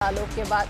सालों के बाद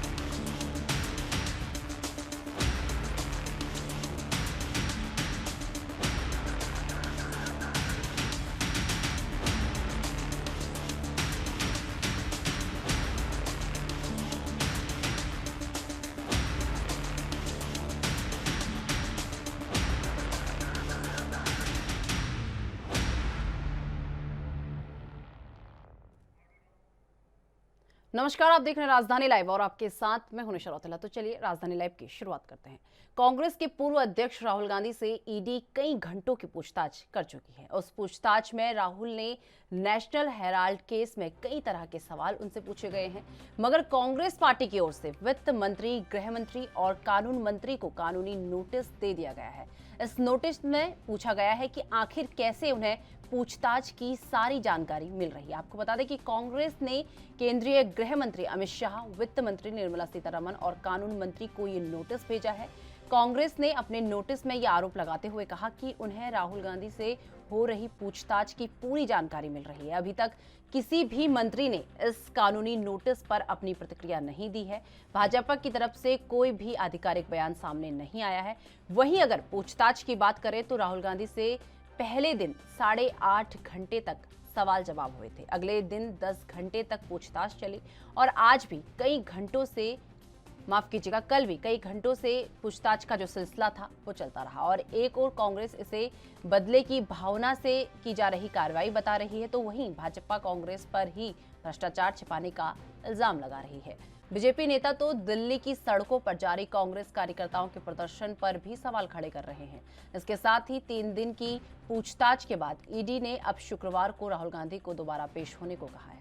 नमस्कार, आप देख रहे हैं राजधानी लाइव और आपके साथ मैं हूं निशा रौतेला। तो चलिए राजधानी लाइव की शुरुआत करते हैं। कांग्रेस के पूर्व अध्यक्ष राहुल गांधी से ईडी कई घंटों की पूछताछ कर चुकी है। उस पूछताछ में राहुल ने नेशनल हेराल्ड केस में कई तरह के सवाल उनसे पूछे गए हैं, मगर कांग्रेस पार्टी की ओर से वित्त मंत्री, गृह मंत्री और कानून मंत्री को कानूनी नोटिस दे दिया गया है। इस नोटिस में पूछा गया है कि आखिर कैसे उन्हें पूछताछ की सारी जानकारी मिल रही है। आपको बता दें कि कांग्रेस ने केंद्रीय गृह मंत्री अमित शाह, वित्त मंत्री निर्मला सीतारमण और कानून मंत्री को ये नोटिस भेजा है। कांग्रेस ने अपने नोटिस में यह आरोप लगाते हुए कहा कि उन्हें राहुल गांधी से हो रही पूछताछ की पूरी जानकारी मिल रही है। अभी तक किसी भी मंत्री ने इस कानूनी नोटिस पर अपनी प्रतिक्रिया नहीं दी है। भाजपा की तरफ से कोई भी आधिकारिक बयान सामने नहीं आया है। वहीं अगर पूछताछ की बात करें तो राहुल गांधी से पहले दिन 8.5 घंटे तक सवाल जवाब हुए थे। अगले दिन 10 घंटे तक पूछताछ चली और आज भी कई घंटों से, माफ कीजिएगा, कल भी कई घंटों से पूछताछ का जो सिलसिला था वो चलता रहा। और एक और कांग्रेस इसे बदले की भावना से की जा रही कार्रवाई बता रही है, तो वहीं भाजपा कांग्रेस पर ही भ्रष्टाचार छिपाने का इल्जाम लगा रही है। बीजेपी नेता तो दिल्ली की सड़कों पर जारी कांग्रेस कार्यकर्ताओं के प्रदर्शन पर भी सवाल खड़े कर रहे हैं। इसके साथ ही 3 दिन की पूछताछ के बाद ईडी ने अब शुक्रवार को राहुल गांधी को दोबारा पेश होने को कहा है।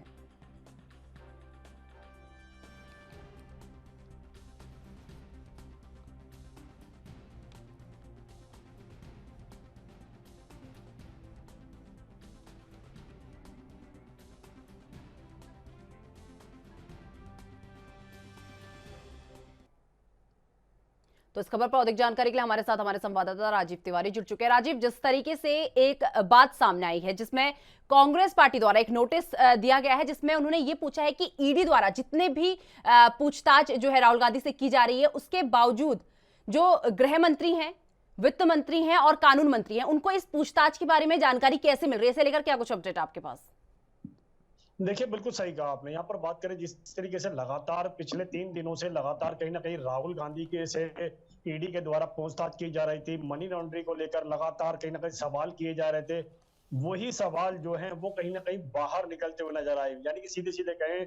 तो इस खबर पर अधिक जानकारी के लिए हमारे साथ हमारे संवाददाता राजीव तिवारी जुड़ चुके हैं। राजीव, जिस तरीके से एक बात सामने आई है जिसमें कांग्रेस पार्टी द्वारा एक नोटिस दिया गया है, जिसमें उन्होंने ये पूछा है कि ईडी द्वारा जितने भी पूछताछ जो है राहुल गांधी से की जा रही है, उसके बावजूद जो गृह मंत्री हैं, वित्त मंत्री हैं और कानून मंत्री हैं, उनको इस पूछताछ के बारे में जानकारी कैसे मिल रही है? इसे लेकर क्या कुछ अपडेट आपके पास? देखिए, बिल्कुल सही कहा आपने। यहाँ पर बात करें जिस तरीके से लगातार पिछले 3 दिनों से लगातार कहीं ना कहीं राहुल गांधी के से ईडी के द्वारा पूछताछ की जा रही थी, मनी लॉन्ड्रिंग को लेकर लगातार कहीं ना कहीं सवाल किए जा रहे थे। वही सवाल जो है वो कहीं ना कहीं बाहर निकलते हुए नजर आए। यानी कि सीधे सीधे कहें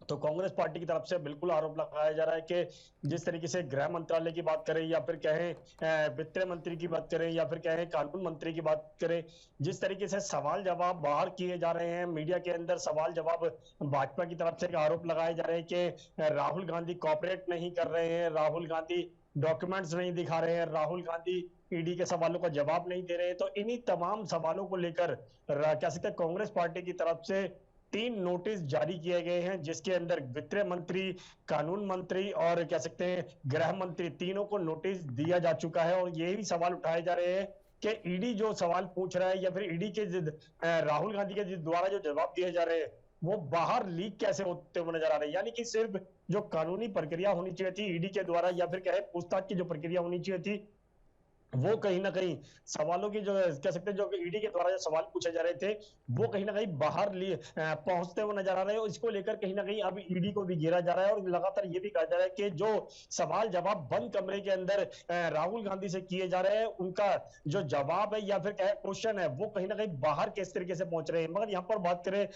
तो कांग्रेस पार्टी की तरफ से बिल्कुल आरोप लगाया जा रहा है कि जिस तरीके से गृह मंत्रालय की बात करें या फिर कहें वित्त मंत्री की बात करें या फिर कहें कानून मंत्री की बात करें, जिस तरीके से सवाल जवाब बाहर किए जा रहे हैं मीडिया के अंदर, सवाल जवाब भाजपा की तरफ से आरोप लगाए जा रहे हैं कि राहुल गांधी कॉपरेट नहीं कर रहे हैं, राहुल गांधी डॉक्यूमेंट्स नहीं दिखा रहे हैं, राहुल गांधी ईडी के सवालों का जवाब नहीं दे रहे हैं। तो इन्हीं तमाम सवालों को लेकर कह सकते हैं कांग्रेस पार्टी की तरफ से 3 नोटिस जारी किए गए हैं, जिसके अंदर वित्त मंत्री, कानून मंत्री और कह सकते हैं गृह मंत्री, तीनों को नोटिस दिया जा चुका है। और यही सवाल उठाए जा रहे हैं कि ईडी जो सवाल पूछ रहा है या फिर ईडी के राहुल गांधी के द्वारा जो जवाब दिए जा रहे हैं वो बाहर लीक कैसे होते हुए नजर आ रहे हैं। यानी कि सिर्फ जो कानूनी प्रक्रिया होनी चाहिए थी ईडी के द्वारा या फिर कहे पूछताछ की जो प्रक्रिया होनी चाहिए थी, वो कहीं ना कहीं सवालों की जो कह सकते हैं जो ईडी के द्वारा जो सवाल पूछे जा रहे थे वो कहीं ना कहीं बाहर लिए पहुंचते हुए नजर आ रहे हैं। और इसको लेकर कहीं ना कहीं अब ईडी को भी घेरा जा रहा है और लगातार ये भी कहा जा रहा है कि जो सवाल जवाब बंद कमरे के अंदर राहुल गांधी से किए जा रहे हैं, उनका जो जवाब है या फिर क्या क्वेश्चन है वो कहीं ना कहीं बाहर किस तरीके से पहुंच रहे हैं। मगर यहाँ पर बात करें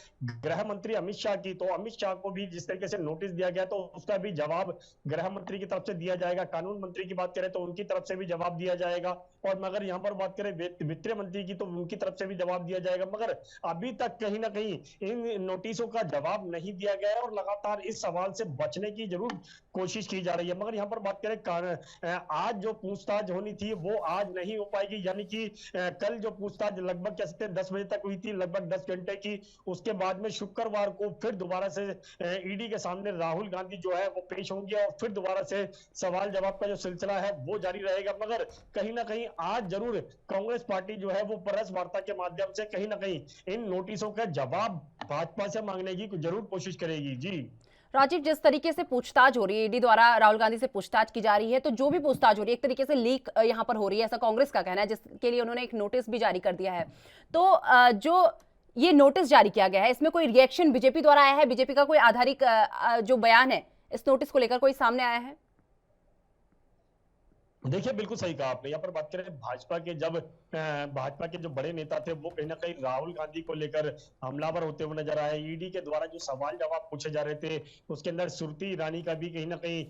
गृह मंत्री अमित शाह की, तो अमित शाह को भी जिस तरीके से नोटिस दिया गया तो उसका भी जवाब गृह मंत्री की तरफ से दिया जाएगा। कानून मंत्री की बात करें तो उनकी तरफ से भी जवाब दिया जाएगा। और मगर यहां पर बात करें वित्त मंत्री की तो उनकी तरफ से भी जवाब दिया जाएगा। मगर अभी तक कहीं ना कहीं इन नोटिसों का जवाब नहीं दिया गया है और लगातार इस सवाल से बचने की जरूर कोशिश की जा रही है। मगर यहां पर बात करें आज जो पूछताछ होनी थी वो आज नहीं हो पाएगी। यानी कि कल जो पूछताछ लगभग कह सकते हैं 10 बजे तक हुई थी, लगभग 10 घंटे की। उसके बाद में शुक्रवार को फिर दोबारा से ईडी के सामने राहुल गांधी जो है वो पेश होंगे और फिर दोबारा से सवाल जवाब का जो सिलसिला है वो जारी रहेगा। मगर कहीं ना कहीं आज जरूर कांग्रेस पार्टी जो है वो प्रेस वार्ता के माध्यम से कहीं ना कहीं इन नोटिसों का जवाब भाजपा से मांगने की जरूर कोशिश करेगी। जी राजीव, जिस तरीके से पूछताछ हो रही है, ईडी द्वारा राहुल गांधी से पूछताछ की जा रही है, तो जो भी पूछताछ हो रही है एक तरीके से लीक यहाँ पर हो रही है, ऐसा कांग्रेस का कहना है, जिसके लिए उन्होंने एक नोटिस भी जारी कर दिया है। तो जो ये नोटिस जारी किया गया है, इसमें कोई रिएक्शन बीजेपी द्वारा आया है? बीजेपी का कोई आधारिक जो बयान है इस नोटिस को लेकर कोई सामने आया है? देखिए बिल्कुल सही कहा आपने। यहाँ पर बात करें भाजपा के, जब भाजपा के जो बड़े नेता थे वो कहीं ना कहीं राहुल गांधी को लेकर हमलावर होते हुए नजर आए। ईडी के द्वारा जो सवाल जवाब पूछे जा रहे थे उसके अंदर स्मृति ईरानी का भी कहीं ना कहीं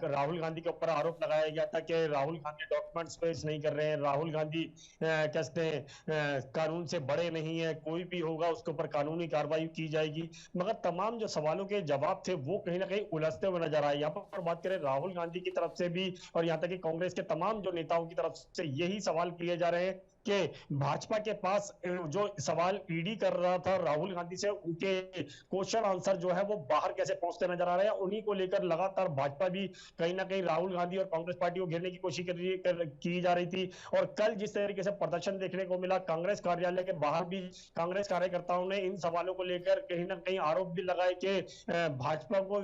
राहुल गांधी के ऊपर आरोप लगाया गया था कि राहुल गांधी डॉक्यूमेंट्स पेश नहीं कर रहे हैं, राहुल गांधी कहते हैं कानून से बड़े नहीं है, कोई भी होगा उसके ऊपर कानूनी कार्रवाई की जाएगी। मगर तमाम जो सवालों के जवाब थे वो कहीं ना कहीं उलझते हुए नजर आए। यहाँ पर बात करें राहुल गांधी की तरफ से भी और यहाँ तक कि कांग्रेस के तमाम जो नेताओं की तरफ से यही सवाल किए जा रहे हैं कि भाजपा के पास जो सवाल ईडी कर रहा था राहुल गांधी से, उनके क्वेश्चन आंसर जो है वो बाहर कैसे पहुंचते नजर आ रहे हैं। उन्हीं को लेकर लगातार भाजपा भी कहीं ना कहीं राहुल गांधी और कांग्रेस पार्टी को घेरने की कोशिश की जा रही थी। और कल जिस तरीके से प्रदर्शन देखने को मिला कांग्रेस कार्यालय के बाहर भी, कांग्रेस कार्यकर्ताओं ने इन सवालों को लेकर कहीं ना कहीं आरोप भी लगाए कि भाजपा को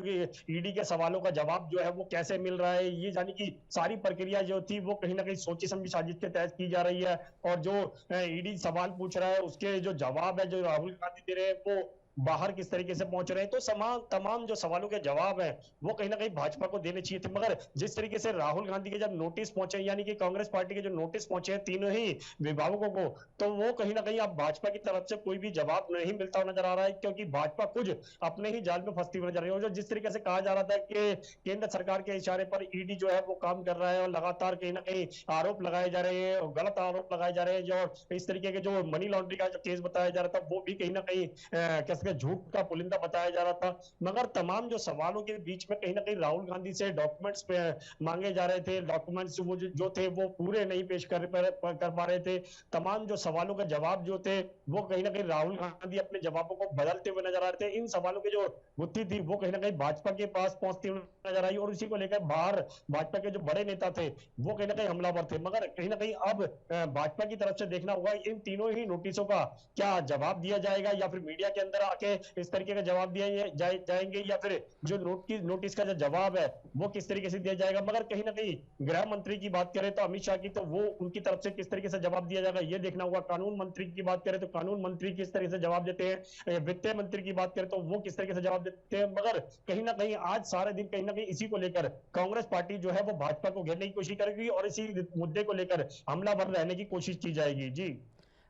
ईडी के सवालों का जवाब जो है वो कैसे मिल रहा है। ये जानी कि सारी प्रक्रिया जो थी वो कहीं ना कहीं सोची समझी साजिश के तहत की जा रही है। और जो ईडी सवाल पूछ रहा है उसके जो जवाब है जो राहुल गांधी दे रहे हैं वो बाहर किस तरीके से पहुंच रहे हैं। तो तमाम जो सवालों के जवाब है वो कहीं ना कहीं भाजपा को देने चाहिए थे। मगर जिस तरीके से राहुल गांधी के जब नोटिस पहुंचे, यानी कि कांग्रेस पार्टी के जो नोटिस पहुंचे हैं तीनों ही विभागों को, तो वो कहीं ना कहीं अब भाजपा की तरफ से कोई भी जवाब नहीं मिलता हुआ नजर आ रहा है, क्योंकि भाजपा खुद अपने ही जाल में फंसती हुई नजर आ रही है। और जो जिस तरीके से कहा जा रहा था कि केंद्र सरकार के इशारे पर ईडी जो है वो काम कर रहा है और लगातार कहीं ना कहीं आरोप लगाए जा रहे हैं और गलत आरोप लगाए जा रहे हैं, जो इस तरीके के जो मनी लॉन्ड्रिंग का जो केस बताया जा रहा था वो भी कहीं ना कहीं कैसे झूठ का पुलिंदा बताया जा रहा था। मगर तमाम जो सवालों के बीच में कहीं ना कहीं राहुल गांधी से डॉक्यूमेंट्स मांगे जा रहे थे, डॉक्यूमेंट्स वो जो थे वो पूरे नहीं पेश कर पा रहे थे। तमाम जो सवालों के जवाब जो थे वो कहीं ना कहीं राहुल गांधी अपने जवाबों को बदलते हुए नजर आ रहे थे। इन सवालों की जो गुत्थी थी वो कहीं ना कहीं भाजपा के पास पहुंचती हुई नजर आई और इसी को लेकर बाहर भाजपा के जो बड़े नेता थे वो कहीं ना कहीं हमलावर थे। मगर कहीं ना कहीं अब भाजपा की तरफ से देखना होगा इन तीनों ही नोटिसों का क्या जवाब दिया जाएगा, या फिर मीडिया के अंदर आके इस तरीके का जवाब दिए जाएंगे, या फिर जो नोटिस का जो जवाब है वो किस तरीके से दिया जाएगा। मगर कहीं ना कहीं गृह मंत्री की बात करें तो अमित शाह की, तो वो उनकी तरफ से किस तरीके से जवाब दिया जाएगा ये देखना होगा। कानून मंत्री की बात करें तो कानून मंत्री किस तरीके से जवाब देते हैं, वित्त मंत्री की बात करें तो वो किस तरीके से जवाब देते हैं। मगर कहीं ना कहीं आज सारे दिन कहीं ना कहीं इसी को लेकर कांग्रेस पार्टी जो है वो भाजपा को घेरने की कोशिश करेगी और इसी मुद्दे को लेकर हमलावर रहने की कोशिश की जाएगी। जी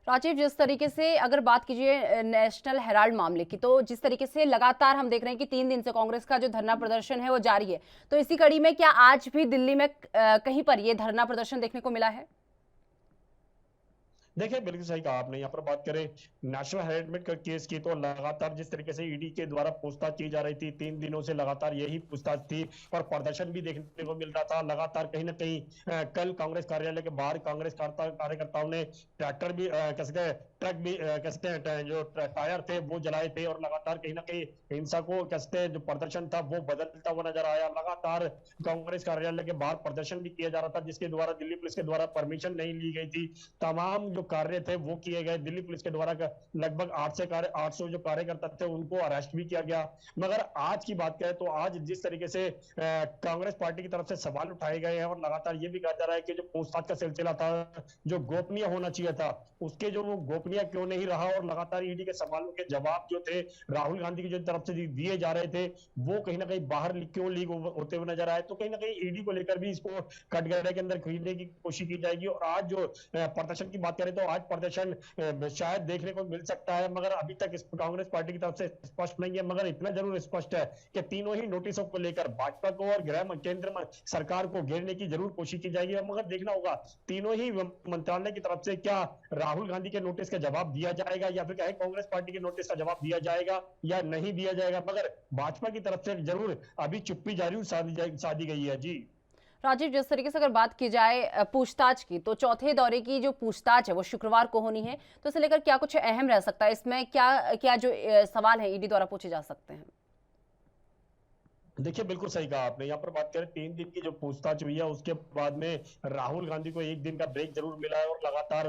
राजीव, जिस तरीके से अगर बात कीजिए नेशनल हेराल्ड मामले की, तो जिस तरीके से लगातार हम देख रहे हैं कि 3 दिन से कांग्रेस का जो धरना प्रदर्शन है वो जारी है, तो इसी कड़ी में क्या आज भी दिल्ली में कहीं पर ये धरना प्रदर्शन देखने को मिला है? देखिए बिल्कुल सही कहा आपने। यहाँ पर बात करें नेशनल हेराल्ड का केस की, तो लगातार जिस तरीके से ईडी के द्वारा पूछताछ की जा रही थी 3 दिनों से लगातार यही पूछताछ थी और प्रदर्शन भी देखने को मिल रहा था। लगातार कहीं ना कहीं कल कांग्रेस कार्यालय के बाहर कांग्रेस कार्यकर्ताओं ने ट्रैक्टर भी ट्रक भी जो टायर थे वो जलाए थे और लगातार कहीं ना कहीं हिंसा को जो प्रदर्शन था वो बदलता हुआ नजर आया। लगातार कांग्रेस कार्यालय के बाहर प्रदर्शन भी किया जा रहा था जिसके द्वारा दिल्ली पुलिस के द्वारा परमिशन नहीं ली गई थी। तमाम जो कार्य थे वो किए गए दिल्ली पुलिस के द्वारा। लगभग 800 जो कार्यकर्ता थे उनको अरेस्ट भी किया गया। मगर आज की बात करें तो आज जिस तरीके से कांग्रेस पार्टी की तरफ से सवाल उठाए गए हैं और लगातार ये भी कहा जा रहा है कि जो पूछताछ का सिलसिला था जो गोपनीय होना चाहिए था उसके जो वो गोपनीय क्यों नहीं रहा, और लगातार ईडी के सवालों के जवाब जो थे राहुल गांधी की जो तरफ से दिए जा रहे थे वो कहीं ना कहीं बाहर क्यों लीक होते हुए नजर आए। तो कहीं ना कहीं ईडी को लेकर भी इसको कटघरे के अंदर खरीदने की कोशिश की जाएगी। और आज जो प्रदर्शन की बात करें तो आज प्रदर्शन शायद देखने को मिल सकता है, मगर अभी तक कांग्रेस पार्टी की तरफ से स्पष्ट नहीं है। मगर इतना जरूर स्पष्ट है कि तीनों ही नोटिसों को लेकर भाजपा को और केंद्र सरकार को घेरने की जरूर कोशिश की जाएगी। मगर देखना होगा तीनों ही मंत्रालय की तरफ से क्या राहुल गांधी के नोटिस का जवाब दिया जाएगा या फिर क्या कांग्रेस पार्टी के नोटिस का जवाब दिया जाएगा या नहीं दिया जाएगा। मगर भाजपा की तरफ से जरूर अभी चुप्पी जारी साधी गई है। जी राजीव, जिस तरीके से अगर बात की जाए पूछताछ की, तो चौथे दौरे की जो पूछताछ है वो शुक्रवार को होनी है, तो इसे लेकर क्या कुछ अहम रह सकता है? इसमें क्या क्या जो सवाल है ईडी द्वारा पूछे जा सकते हैं? देखिए बिल्कुल सही कहा आपने। यहाँ पर बात करें 3 दिन की जो पूछताछ हुई है उसके बाद में राहुल गांधी को एक दिन का ब्रेक जरूर मिला है, और लगातार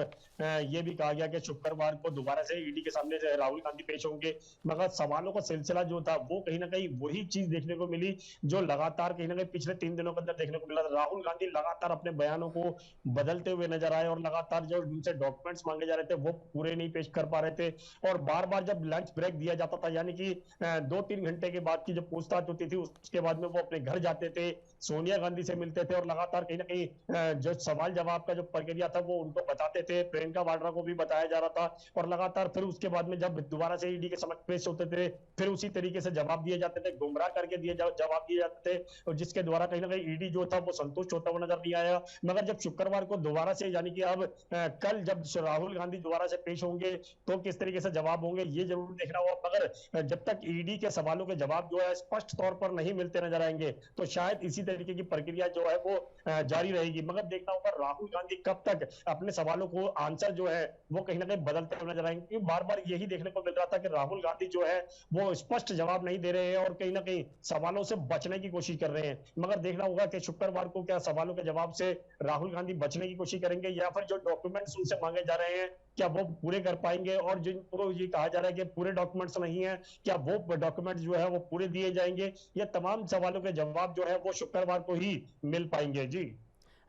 ये भी कहा गया कि शुक्रवार को दोबारा से ईडी के सामने से राहुल गांधी पेश होंगे। मगर सवालों का सिलसिला जो था वो कहीं ना कहीं वही चीज देखने को मिली जो लगातार कहीं ना कहीं पिछले 3 दिनों के अंदर देखने को मिला था। राहुल गांधी लगातार अपने बयानों को बदलते हुए नजर आए, और लगातार जो उनसे डॉक्यूमेंट्स मांगे जा रहे थे वो पूरे नहीं पेश कर पा रहे थे। और बार बार जब लंच ब्रेक दिया जाता था, यानी कि 2-3 घंटे के बाद की जो पूछताछ होती थी उसके बाद में वो अपने घर जाते थे, सोनिया गांधी से मिलते थे, और लगातार कहीं ना कहीं जो सवाल जवाब का जो प्रक्रिया था वो उनको बताते थे। प्रियंका वाड्रा को भी बताया जा रहा था, और लगातार फिर उसके बाद में जब दोबारा से ईडी के समक्ष पेश होते थे फिर उसी तरीके से जवाब दिए जाते थे, गुमराह करके जवाब दिए जाते थे, और जिसके द्वारा कहीं ना कहीं ईडी जो था वो संतुष्ट होता हुआ नजर नहीं आया। मगर जब शुक्रवार को दोबारा से, यानी कि अब कल जब राहुल गांधी दोबारा से पेश होंगे तो किस तरीके से जवाब होंगे ये जरूर देखना होगा। मगर जब तक ईडी के सवालों के जवाब जो है स्पष्ट तौर पर नहीं मिलते नजर आएंगे तो शायद इसी तरीके की प्रक्रिया जो है वो जारी रहेगी। मगर देखना होगा राहुल गांधी कब तक अपने सवालों को आंसर जो है वो कहीं ना कहीं बदलते हुए नजर आएंगे, क्योंकि बार बार यही देखने को मिल रहा था कि राहुल गांधी जो है वो स्पष्ट जवाब नहीं दे रहे हैं और कहीं ना कहीं सवालों से बचने की कोशिश कर रहे हैं। मगर देखना होगा कि शुक्रवार को क्या सवालों के जवाब से राहुल गांधी बचने की कोशिश करेंगे, या फिर जो डॉक्यूमेंट्स उनसे मांगे जा रहे हैं क्या वो पूरे कर पाएंगे, और जिनको ये कहा जा रहा है कि पूरे डॉक्यूमेंट्स नहीं है क्या वो डॉक्यूमेंट जो है वो पूरे दिए जाएंगे। ये तमाम सवालों के जवाब जो है वो शुक्रवार को ही मिल पाएंगे। जी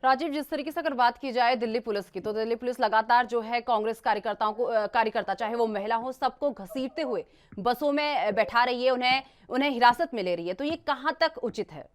राजीव, जिस तरीके से अगर बात की जाए दिल्ली पुलिस की, तो दिल्ली पुलिस लगातार जो है कांग्रेस कार्यकर्ताओं को कार्यकर्ता चाहे वो महिला हो सबको घसीटते हुए बसों में बैठा रही है, उन्हें उन्हें हिरासत में ले रही है, तो ये कहां तक उचित है?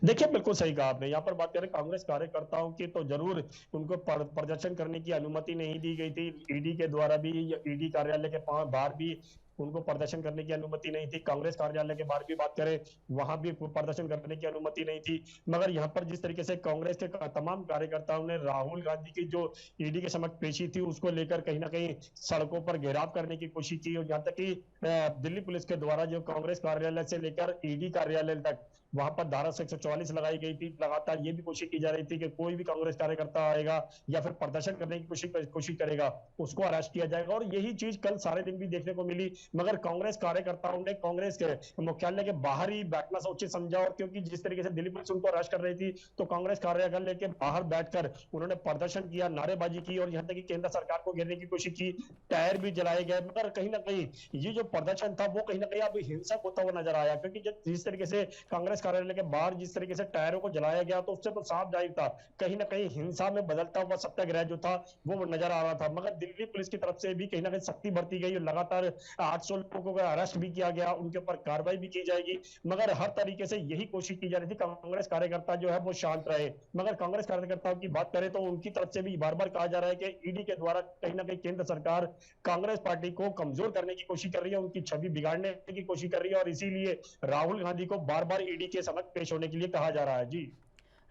देखिए बिल्कुल सही कहा आपने। यहाँ पर बात करें कांग्रेस कार्यकर्ताओं की तो जरूर उनको प्रदर्शन करने की अनुमति नहीं दी गई थी ईडी के द्वारा भी, ईडी कार्यालय के बाहर भी उनको प्रदर्शन करने की अनुमति नहीं थी। कांग्रेस कार्यालय के बाहर भी बात करें वहां भी प्रदर्शन करने की अनुमति नहीं थी। मगर यहाँ पर जिस तरीके से कांग्रेस के तमाम कार्यकर्ताओं ने राहुल गांधी की जो ईडी के समक्ष पेशी थी उसको लेकर कहीं ना कहीं सड़कों पर घेराव करने की कोशिश की, और यहाँ तक कि दिल्ली पुलिस के द्वारा जो कांग्रेस कार्यालय से लेकर ईडी कार्यालय तक वहां पर धारा 144 लगाई गई थी। लगातार ये भी कोशिश की जा रही थी कि कोई भी कांग्रेस कार्यकर्ता आएगा या फिर प्रदर्शन करने की कोशिश करेगा उसको अरेस्ट किया जाएगा, और यही चीज कल सारे दिन भी देखने को मिली। मगर कांग्रेस कार्यकर्ताओं ने कांग्रेस के मुख्यालय के बाहर ही बैठना उचित समझा, और क्योंकि जिस तरीके से दिल्ली पुलिस उनको अरेस्ट कर रही थी तो कांग्रेस कार्यालय के बाहर बैठकर उन्होंने प्रदर्शन किया, नारेबाजी की, और यहाँ तक कि केंद्र सरकार को घेरने की कोशिश की, टायर भी जलाए गए। मगर कहीं ना कहीं ये जो प्रदर्शन था वो कहीं ना कहीं अब हिंसक होता हुआ नजर आया, क्योंकि जिस तरीके से कांग्रेस कार्यालय के बाहर जिस तरीके से टायरों को जलाया गया तो उससे तो साफ जाहिर था कहीं ना कहीं हिंसा में बदलता हुआ सत्याग्रह जो था वो नजर आ रहा था। मगर दिल्ली पुलिस की तरफ से भी कहीं ना कहीं सख्ती बरती गई, लगातार 800 लोगों का अरेस्ट भी किया गया, उनके ऊपर कार्रवाई भी की जाएगी। मगर हर तरीके से यही कोशिश की जा रही थी कांग्रेस कार्यकर्ता जो है वो शांत रहे। मगर कांग्रेस कार्यकर्ताओं की बात करें तो उनकी तरफ से भी बार बार कहा जा रहा है कि ईडी के द्वारा कहीं ना कहीं केंद्र सरकार कांग्रेस पार्टी को कमजोर करने की कोशिश कर रही है, उनकी छवि बिगाड़ने की कोशिश कर रही है, और इसीलिए राहुल गांधी को बार बार ईडी के समक्ष पेश होने के लिए कहा जा रहा है। जी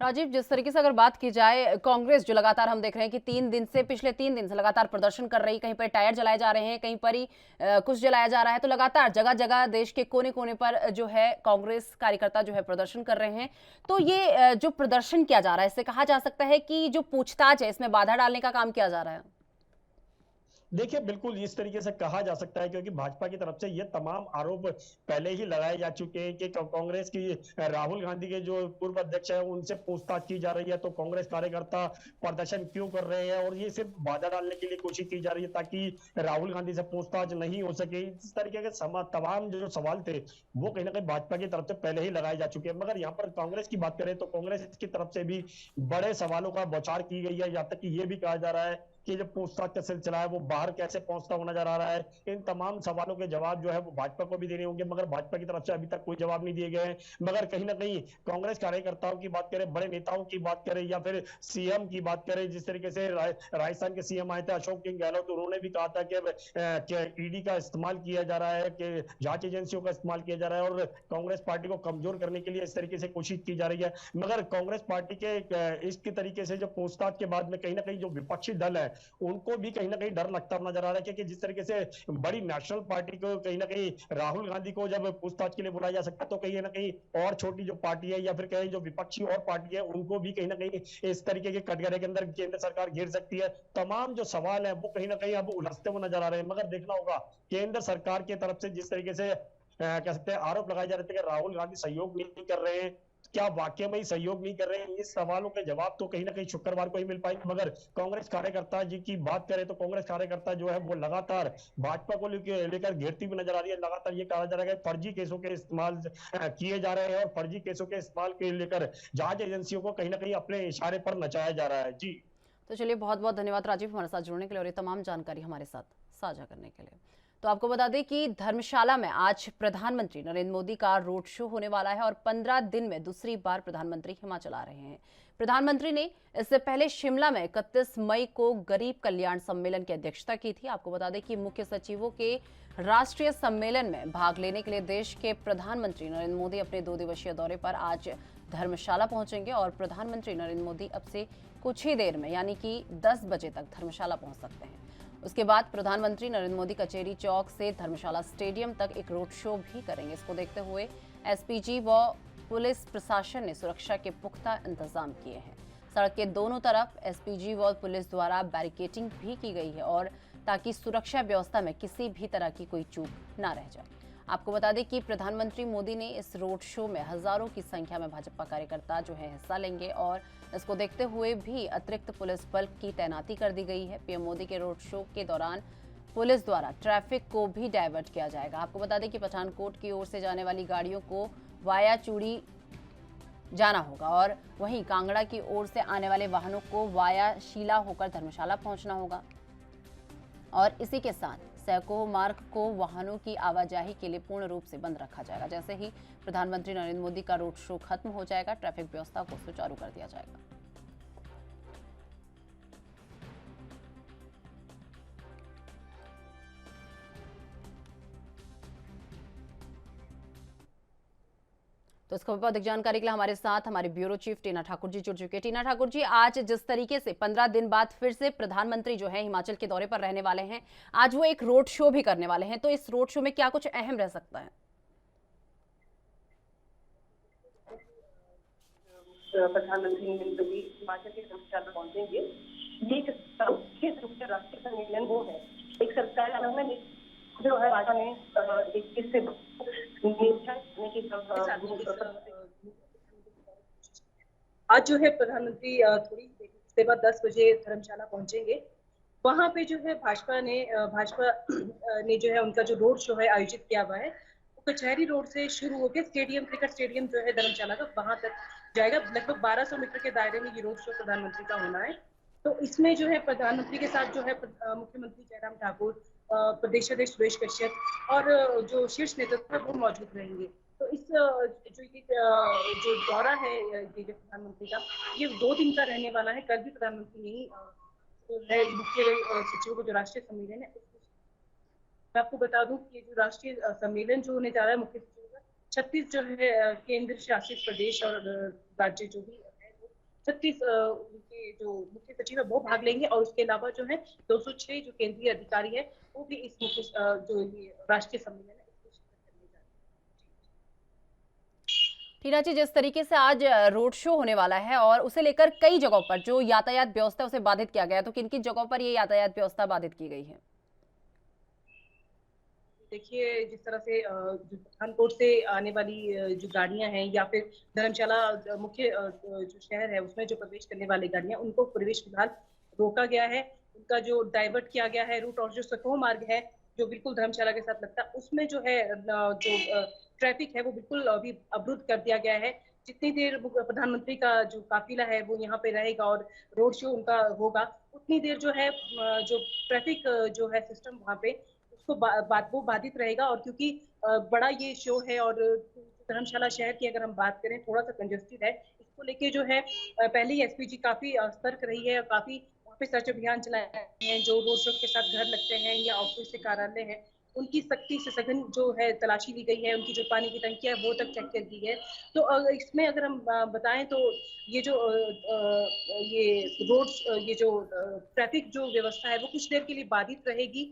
राजीव, जिस तरीके से अगर बात की जाए कांग्रेस जो लगातार हम देख रहे हैं कि पिछले 3 दिन से लगातार प्रदर्शन कर रही, कहीं पर टायर जलाए जा रहे हैं, कहीं पर ही कुछ जलाया जा रहा है, तो लगातार जगह जगह देश के कोने कोने पर जो है कांग्रेस कार्यकर्ता जो है प्रदर्शन कर रहे हैं। तो ये जो प्रदर्शन किया जा रहा है इससे कहा जा सकता है कि जो पूछताछ है इसमें बाधा डालने का काम किया जा रहा है? देखिए बिल्कुल इस तरीके से कहा जा सकता है, क्योंकि भाजपा की तरफ से ये तमाम आरोप पहले ही लगाए जा चुके हैं कि कांग्रेस की राहुल गांधी के जो पूर्व अध्यक्ष है उनसे पूछताछ की जा रही है, तो कांग्रेस कार्यकर्ता प्रदर्शन क्यों कर रहे हैं, और ये सिर्फ बाधा डालने के लिए कोशिश की जा रही है ताकि राहुल गांधी से पूछताछ नहीं हो सके। इस तरीके के तमाम जो सवाल थे वो कहीं ना कहीं भाजपा की तरफ से पहले ही लगाए जा चुके हैं। मगर यहाँ पर कांग्रेस की बात करें तो कांग्रेस की तरफ से भी बड़े सवालों का बौछार की गई है, यहाँ तक कि ये भी कहा जा रहा है कि जो पूछताछ का सिलसिला है वो बाहर कैसे पहुंचता हुआ नजर आ रहा है। इन तमाम सवालों के जवाब जो है वो भाजपा को भी देने होंगे, मगर भाजपा की तरफ से अभी तक कोई जवाब नहीं दिए गए हैं। मगर कहीं ना कहीं कांग्रेस कार्यकर्ताओं की बात करें, बड़े नेताओं की बात करें, या फिर सीएम की बात करें, जिस तरीके से राजस्थान के सीएम आए थे अशोक गहलोत, उन्होंने भी कहा था कि ईडी का इस्तेमाल किया जा रहा है, कि जांच एजेंसियों का इस्तेमाल किया जा रहा है, और कांग्रेस पार्टी को कमजोर करने के लिए इस तरीके से कोशिश की जा रही है। मगर कांग्रेस पार्टी के इसके तरीके से जो पूछताछ के बाद में कहीं ना कहीं जो विपक्षी दल है उनको भी कहीं ना कहीं डर लगता नजर आ रहा है, क्योंकि जिस तरीके से बड़ी नेशनल पार्टी को कहीं ना कहीं राहुल गांधी को जब पूछताछ के लिए बुलाया जा सकता है तो कहीं ना कहीं और छोटी जो पार्टी है या फिर कहीं जो विपक्षी और पार्टी है उनको भी कहीं ना कहीं इस तरीके के कटघरे के अंदर केंद्र सरकार घेर सकती है। तमाम जो सवाल है वो कहीं ना कहीं अब उलझते हुए नजर आ रहे हैं। मगर देखना होगा केंद्र सरकार की तरफ से जिस तरीके से कह सकते हैं आरोप लगाए जा रहे थे कि राहुल गांधी सहयोग नहीं कर रहे हैं, क्या वाकई में ही सहयोग नहीं कर रहे हैं? इस सवालों के जवाब तो कहीं ना कहीं शुक्रवार को ही मिल पाएंगे। मगर कांग्रेस कार्यकर्ता जी की बात करें तो कांग्रेस कार्यकर्ता जो है वो लगातार भाजपा को लेकर घेरती हुई नजर आ रही है। लगातार ये कहा जा रहा है कि फर्जी केसों के इस्तेमाल किए जा रहे हैं और फर्जी केसों के इस्तेमाल के लेकर जांच एजेंसियों को कहीं ना कहीं अपने इशारे पर नचाया जा रहा है। जी। तो चलिए, बहुत बहुत धन्यवाद राजीव हमारे साथ जुड़ने के लिए और ये तमाम जानकारी हमारे साथ साझा करने के लिए। तो आपको बता दें कि धर्मशाला में आज प्रधानमंत्री नरेंद्र मोदी का रोड शो होने वाला है और 15 दिन में दूसरी बार प्रधानमंत्री हिमाचल आ रहे हैं। प्रधानमंत्री ने इससे पहले शिमला में 31 मई को गरीब कल्याण सम्मेलन की अध्यक्षता की थी। आपको बता दें कि मुख्य सचिवों के राष्ट्रीय सम्मेलन में भाग लेने के लिए देश के प्रधानमंत्री नरेंद्र मोदी अपने 2 दिवसीय दौरे पर आज धर्मशाला पहुंचेंगे और प्रधानमंत्री नरेंद्र मोदी अब से कुछ ही देर में यानी कि 10 बजे तक धर्मशाला पहुंच सकते हैं। उसके बाद प्रधानमंत्री नरेंद्र मोदी कचेरी चौक से धर्मशाला स्टेडियम तक एक रोड शो भी करेंगे। इसको देखते हुए एसपीजी व पुलिस प्रशासन ने सुरक्षा के पुख्ता इंतजाम किए हैं। सड़क के दोनों तरफ एसपीजी व पुलिस द्वारा बैरिकेडिंग भी की गई है और ताकि सुरक्षा व्यवस्था में किसी भी तरह की कोई चूक ना रह जाए। आपको बता दें कि प्रधानमंत्री मोदी ने इस रोड शो में हजारों की संख्या में भाजपा कार्यकर्ता जो है हिस्सा लेंगे और इसको देखते हुए भी अतिरिक्त पुलिस बल की तैनाती कर दी गई है। पीएम मोदी के रोड शो के दौरान पुलिस द्वारा ट्रैफिक को भी डाइवर्ट किया जाएगा। आपको बता दें कि पठानकोट की ओर से जाने वाली गाड़ियों को वाया चूड़ी जाना होगा और वहीं कांगड़ा की ओर से आने वाले वाहनों को वाया शीला होकर धर्मशाला पहुंचना होगा। और इसी के साथ सैको मार्ग को वाहनों की आवाजाही के लिए पूर्ण रूप से बंद रखा जाएगा। जैसे ही प्रधानमंत्री नरेंद्र मोदी का रोड शो खत्म हो जाएगा, ट्रैफिक व्यवस्था को सुचारू कर दिया जाएगा। तो इस खबर पर अधिक जानकारी के लिए हमारे साथ हमारे ब्यूरो चीफ टीना ठाकुर जी जुड़ चुके हैं। टीना ठाकुर जी, आज जिस तरीके से 15 दिन बाद फिर से प्रधानमंत्री जो है हिमाचल के दौरे पर रहने वाले हैं, आज वो एक रोड शो भी करने वाले हैं, तो इस रोड शो में क्या कुछ अहम रह सकता है? प्रधानमंत्री नरेंद्र मोदी हिमाचल के धर्मशाला पहुंचेंगे। ये एक मुख्य राष्ट्रीय सम्मेलन वो है, एक सरकार में जो है राजा ने एक इससे आज जो है प्रधानमंत्री थोड़ी देर बाद 10 बजे धर्मशाला पहुंचेंगे। वहां पे जो है भाजपा ने जो है उनका जो रोड शो है आयोजित किया हुआ है, वो कचहरी रोड से शुरू होकर स्टेडियम, क्रिकेट स्टेडियम जो है धर्मशाला का, वहां तक जाएगा। लगभग 1200 मीटर के दायरे में ये रोड शो प्रधानमंत्री का होना है। तो इसमें जो है प्रधानमंत्री के साथ जो है मुख्यमंत्री जयराम ठाकुर, प्रदेश अध्यक्ष सुरेश कश्यप और जो शीर्ष नेतृत्व है वो मौजूद रहेंगे। तो इस जो दौरा है ये प्रधानमंत्री का, ये 2 दिन का रहने वाला है। कल भी प्रधानमंत्री यही मुख्य सचिवों का जो राष्ट्रीय सम्मेलन है, मैं आपको बता दूं कि जो राष्ट्रीय सम्मेलन जो होने जा रहा है मुख्य सचिवों का, 36 जो है केंद्र शासित प्रदेश और राज्य जो भी है, 36 उनके जो मुख्य सचिव है वो भाग लेंगे और उसके अलावा जो है 206 जो केंद्रीय अधिकारी है वो भी इस मुख्य जो ये राष्ट्रीय सम्मेलन है इसको शिरकत करने जा रहे हैं। टीना जी, जिस तरीके से आज रोड शो होने वाला है और उसे लेकर कई जगहों पर जो यातायात व्यवस्था उसे बाधित किया गया है, तो किन किन जगहों पर ये यातायात व्यवस्था बाधित की गई है? देखिए, जिस तरह से जो पठानकोट से आने वाली जो गाड़ियां हैं या फिर धर्मशाला मुख्य जो शहर है उसमें जो प्रवेश करने वाली गाड़ियां, उनको प्रवेश फिलहाल रोका गया है। उनका जो डाइवर्ट किया गया है रूट, और जो सको मार्ग है जो बिल्कुल धर्मशाला के साथ लगता है, उसमें जो है जो ट्रैफिक है वो बिल्कुल अभी अवरुद्ध कर दिया गया है। जितनी देर प्रधानमंत्री का जो काफिला है वो यहाँ पे रहेगा और रोड शो उनका होगा, उतनी देर जो है जो ट्रैफिक जो है सिस्टम वहाँ पे उसको वो बाधित रहेगा। और क्योंकि बड़ा ये शो है और धर्मशाला शहर की अगर हम बात करें थोड़ा सा कंजेस्टेड है, इसको लेके जो है पहले ही एसपीजी काफी सतर्क रही है और काफी वहाँ पे सर्च अभियान चलाए हैं। जो रोड शो के साथ घर लगते हैं या ऑफिस से कार्यालय है, उनकी सख्ती से सघन जो है तलाशी ली गई है। उनकी जो पानी की टंकियां है वो तक चेक कर दी है। तो इसमें अगर हम बताएं तो ये जो ये रोड ये जो ट्रैफिक जो व्यवस्था है वो कुछ देर के लिए बाधित रहेगी।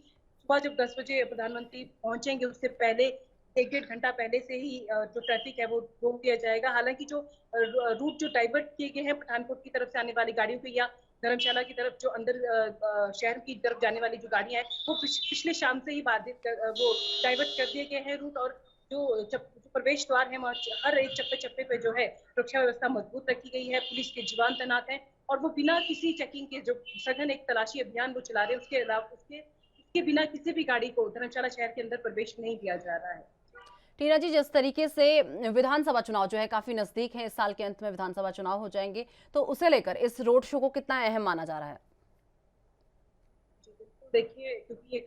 सुबह जब 10 बजे प्रधानमंत्री पहुंचेंगे उससे पहले 1-1.5 घंटा पहले से ही जो ट्रैफिक है वो रोक दिया जाएगा। हालांकि जो रूट जो डाइवर्ट किए गए हैं पठानकोट की तरफ से आने वाली गाड़ियों के या धर्मशाला की तरफ जो अंदर शहर की तरफ जाने वाली जो गाड़ियां हैं वो पिछले शाम से ही वो डाइवर्ट कर दिए गए हैं रूट। और जो प्रवेश द्वार है वहाँ हर एक चप्पे चप्पे पे जो है सुरक्षा व्यवस्था मजबूत रखी गई है, पुलिस के जवान तैनात हैं और वो बिना किसी चेकिंग के जो सघन एक तलाशी अभियान वो चला रहे हैं, उसके अलावा उसके बिना किसी भी गाड़ी को धर्मशाला शहर के अंदर प्रवेश नहीं दिया जा रहा है। टीना जी, जिस तरीके से विधानसभा चुनाव जो है काफी नजदीक है, इस साल के अंत में विधानसभा चुनाव हो जाएंगे, तो उसे लेकर इस रोड शो को कितना अहम माना जा रहा है? देखिए, क्योंकि एक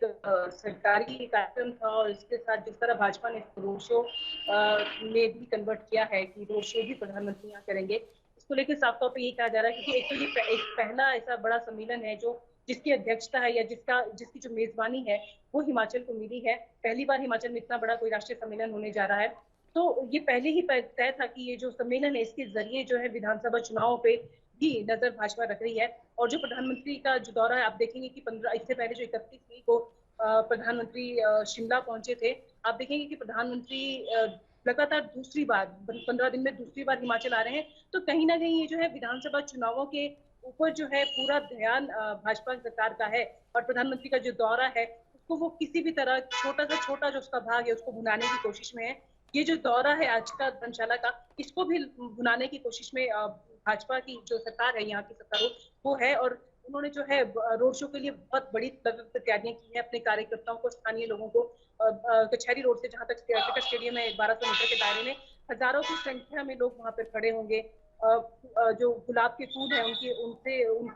सरकारी कार्यक्रम था और इसके साथ जिस तरह भाजपा ने इसको रोड शो में भी कन्वर्ट किया है कि रोड शो भी प्रधानमंत्री यहाँ करेंगे, इसको लेकर साफ तौर पे ये कहा जा रहा है क्योंकि एक तो ये एक पहला ऐसा बड़ा सम्मेलन है जो जिसकी अध्यक्षता है या जिसकी जो मेजबानी है वो हिमाचल को मिली है। पहली बार हिमाचल में इतना बड़ा कोई राष्ट्रीय सम्मेलन होने जा रहा है, तो ये पहले ही तय था कि ये जो सम्मेलन है इसके जरिए जो है विधानसभा चुनाव पे भी नजर भाजपा रख रही है। और जो प्रधानमंत्री का जो दौरा है, आप देखेंगे कि 15 इससे पहले जो 31 मई को प्रधानमंत्री शिमला पहुंचे थे, आप देखेंगे कि प्रधानमंत्री लगातार दूसरी बार 15 दिन में दूसरी बार हिमाचल आ रहे हैं। तो कहीं ना कहीं ये जो है विधानसभा चुनावों के ऊपर जो है पूरा ध्यान भाजपा सरकार का है और प्रधानमंत्री का जो दौरा है उसको वो किसी भी तरह छोटा से छोटा जो उसका भाग है उसको भुनाने की कोशिश में है। ये जो दौरा है आज का धर्मशाला का, इसको भी भुनाने की कोशिश में भाजपा की जो सरकार है, यहाँ की सरकार वो है। और उन्होंने जो है रोड शो के लिए बहुत बड़ी तैयारियां की है, अपने कार्यकर्ताओं को, स्थानीय लोगों को कचहरी रोड से जहाँ तक क्रिकेट स्टेडियम है 1200 मीटर के दायरे में हजारों की संख्या में लोग वहाँ पर खड़े होंगे। जो गुलाब के फूल है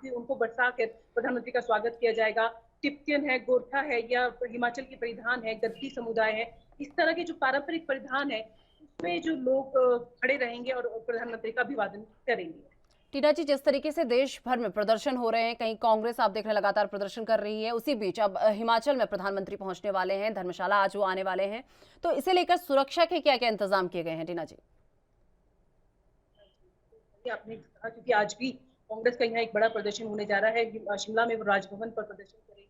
उनको बरसा कर प्रधानमंत्री का स्वागत किया जाएगा। टिप्टियन है, गोरखा है या हिमाचल की परिधान है, गद्दी समुदाय है, इस तरह के जो पारंपरिक परिधान है उसमें जो लोग खड़े रहेंगे और प्रधानमंत्री का अभिवादन करेंगे। टीना जी, जिस तरीके से देश भर में प्रदर्शन हो रहे हैं, कहीं कांग्रेस आप देख रहे हैं लगातार प्रदर्शन कर रही है, उसी बीच अब हिमाचल में प्रधानमंत्री पहुंचने वाले हैं, धर्मशाला आज वो आने वाले हैं, तो इसे लेकर सुरक्षा के क्या क्या इंतजाम किए गए हैं टीना जी? आपने कहा क्योंकि आज भी कांग्रेस का यहाँ एक बड़ा प्रदर्शन होने जा रहा है, शिमला में वो राजभवन पर प्रदर्शन करेगी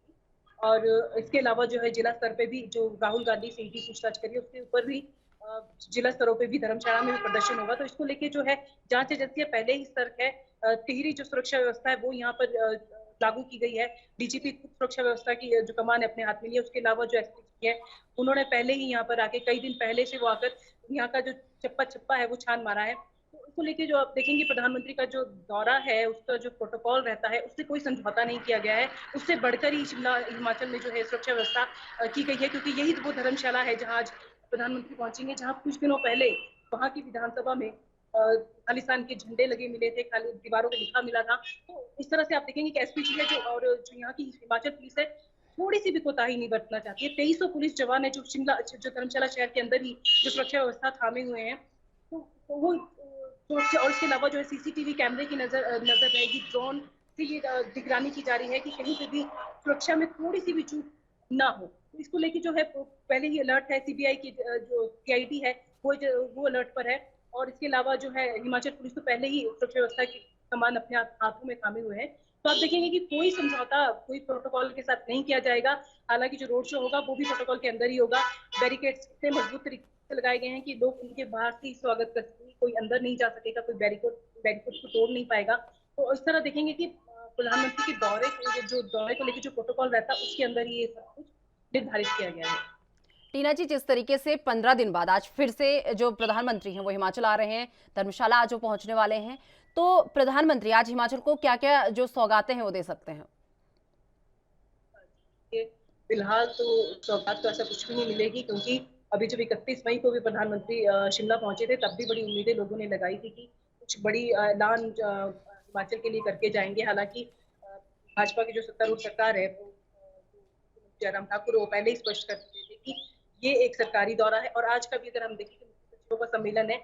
और इसके अलावा जो है जिला स्तर पे भी जो राहुल गांधी से ईडी पूछताछ करी उसके ऊपर भी जिला स्तरों पे भी धर्मशाला में भी प्रदर्शन होगा। तो इसको लेके जो है जांच एजेंसियां पहले ही सतर्क है। टिहरी जो सुरक्षा व्यवस्था है वो यहाँ पर लागू की गई है। डीजीपी सुरक्षा व्यवस्था की जो कमान है अपने हाथ में लिया, उसके अलावा जो एसपी है उन्होंने पहले ही यहाँ पर आके कई दिन पहले से वो आकर यहाँ का जो चप्पा चप्पा है वो छान मारा है। तो उसको लेके जो आप देखेंगे प्रधानमंत्री का जो दौरा है उसका जो प्रोटोकॉल रहता है उससे कोई समझौता नहीं किया गया है, उससे बढ़कर ही शिमला हिमाचल में जो है सुरक्षा व्यवस्था की गई है क्योंकि यही वो धर्मशाला है जहाँ आज प्रधानमंत्री पहुंचेंगे, जहां कुछ दिनों पहले वहां की विधानसभा में खालिस्तान के झंडे लगे मिले थे, खाली दीवारों पे लिखा मिला था। तो इस तरह से आप देखेंगे कि एसपीजी है जो यहाँ की हिमाचल पुलिस है थोड़ी सी भी कोताही नहीं बरतना चाहती है। 2300 पुलिस जवान है जो धर्मशाला शहर के अंदर ही जो सुरक्षा व्यवस्था थामे हुए हैं। तो वो और इसके अलावा जो है सीसीटीवी कैमरे की नजर रहेगी, ड्रोन से ये निगरानी की जा रही है कि कहीं पे भी सुरक्षा में थोड़ी सी भी चूक ना हो। तो इसको लेके जो है पहले ही अलर्ट है, सीबीआई की जो सीआईडी है वो अलर्ट पर है और इसके अलावा जो है हिमाचल पुलिस तो पहले ही सुरक्षा व्यवस्था की कमान अपने हाथों में थामे हुए हैं। तो आप देखेंगे कि कोई समझौता कोई प्रोटोकॉल के साथ नहीं किया जाएगा। हालांकि जो रोड शो होगा वो भी प्रोटोकॉल के अंदर ही होगा। बैरिकेड्स इतने मजबूत तरीके से लगाए गए हैं कि लोग उनके बाहर से ही स्वागत कर सकेंगे, कोई अंदर नहीं जा सकेगा, कोई बैरिकेड को तोड़ नहीं पाएगा। तो इस तरह देखेंगे कि प्रधानमंत्री के दौरे को लेकर जो प्रोटोकॉल रहता है उसके अंदर ही ये सब कुछ निर्धारित किया गया है। टीना जी, जिस तरीके से 15 दिन बाद आज फिर से जो प्रधानमंत्री हैं वो हिमाचल आ रहे हैं, धर्मशाला आज वो पहुंचने वाले हैं, तो प्रधानमंत्री आज हिमाचल को क्या क्या जो सौगातें हैं वो दे सकते हैं? फिलहाल तो सौगात तो ऐसा कुछ भी नहीं मिलेगी क्योंकि अभी जब 31 मई को भी प्रधानमंत्री शिमला पहुंचे थे तब भी बड़ी उम्मीदें लोगों ने लगाई थी कि कुछ बड़ी ऐलान हिमाचल के लिए करके जाएंगे। हालांकि भाजपा की जो सत्तारूढ़ सरकार है जयराम ठाकुर वो पहले ही स्पष्ट कर चुके थे कि ये एक सरकारी दौरा है। और आज का भी अगर हम देखें मुख्य सचिवों का सम्मेलन है,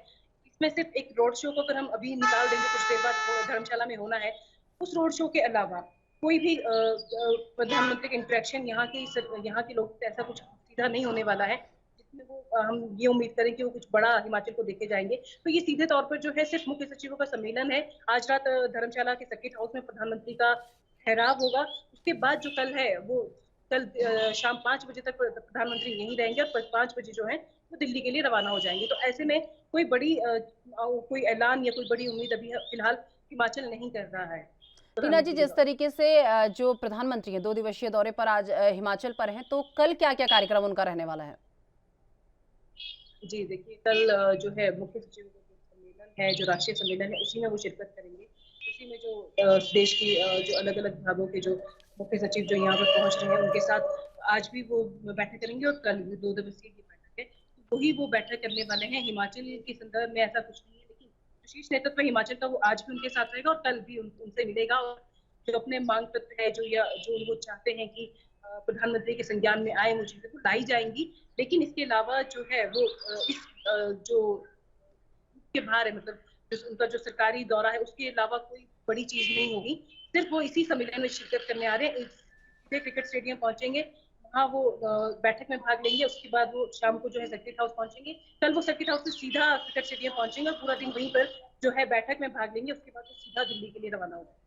इसमें सिर्फ एक रोड शो को अगर हम अभी निकाल देंगे कुछ देर बाद धर्मशाला में होना है, उस रोड शो के अलावा कोई भी प्रधानमंत्री का इंटरेक्शन यहाँ के लोगों से ऐसा कुछ सीधा नहीं होने वाला है जिसमें वो हम ये उम्मीद करें कि वो कुछ बड़ा हिमाचल को देखे जाएंगे। तो ये सीधे तौर पर जो है सिर्फ मुख्य सचिवों का सम्मेलन है। आज रात धर्मशाला के सर्किट हाउस में प्रधानमंत्री का ठहराव होगा। उसके बाद जो कल शाम 5 बजे तक प्रधानमंत्री यहीं रहेंगे और 5 बजे जो है वो दिल्ली के लिए रवाना हो जाएंगे। तो ऐसे में कोई ऐलान या कोई बड़ी उम्मीद अभी फिलहाल हिमाचल नहीं कर रहा है। टीना जी, जिस तरीके से जो प्रधानमंत्री हैं 2 दिवसीय दौरे पर आज हिमाचल पर हैं, तो कल क्या क्या कार्यक्रम उनका रहने वाला है? जी, देखिए कल जो है मुख्य सचिव का जो सम्मेलन है, जो राष्ट्रीय सम्मेलन है, उसी में वो शिरकत करेंगे। उसी में जो देश की जो अलग-अलग विभागों के जो मुख्य सचिव जो यहाँ पर पहुँच रहे हैं, उनके साथ आज भी वो बैठक करेंगे और कल भी 2 दिवसीय ये बैठक है। तो वही वो बैठक करने वाले हैं। हिमाचल के संदर्भ में ऐसा कुछ नहीं है, लेकिन जो शीर्ष नेतृत्व हिमाचल का वो आज भी उनके साथ रहेगा और कल भी उनसे मिलेगा और जो अपने मांग पत्र है, जो वो चाहते हैं कि प्रधानमंत्री के संज्ञान में आए वो चीज़ें, वो लाई जाएँगी। लेकिन इसके अलावा जो है वो जो के बाहर है, मतलब जो उनका जो सरकारी दौरा है उसके अलावा कोई बड़ी चीज नहीं होगी। सिर्फ वो इसी सम्मेलन में शिरकत करने आ रहे हैं। सीधे क्रिकेट स्टेडियम पहुंचेंगे, वहाँ वो बैठक में भाग लेंगे। उसके बाद वो शाम को जो है सर्किट हाउस पहुंचेंगे। कल वो सर्किट हाउस से सीधा क्रिकेट स्टेडियम पहुंचेंगे और पूरा दिन वहीं पर जो है बैठक में भाग लेंगे। उसके बाद वो सीधा दिल्ली के लिए रवाना होंगे।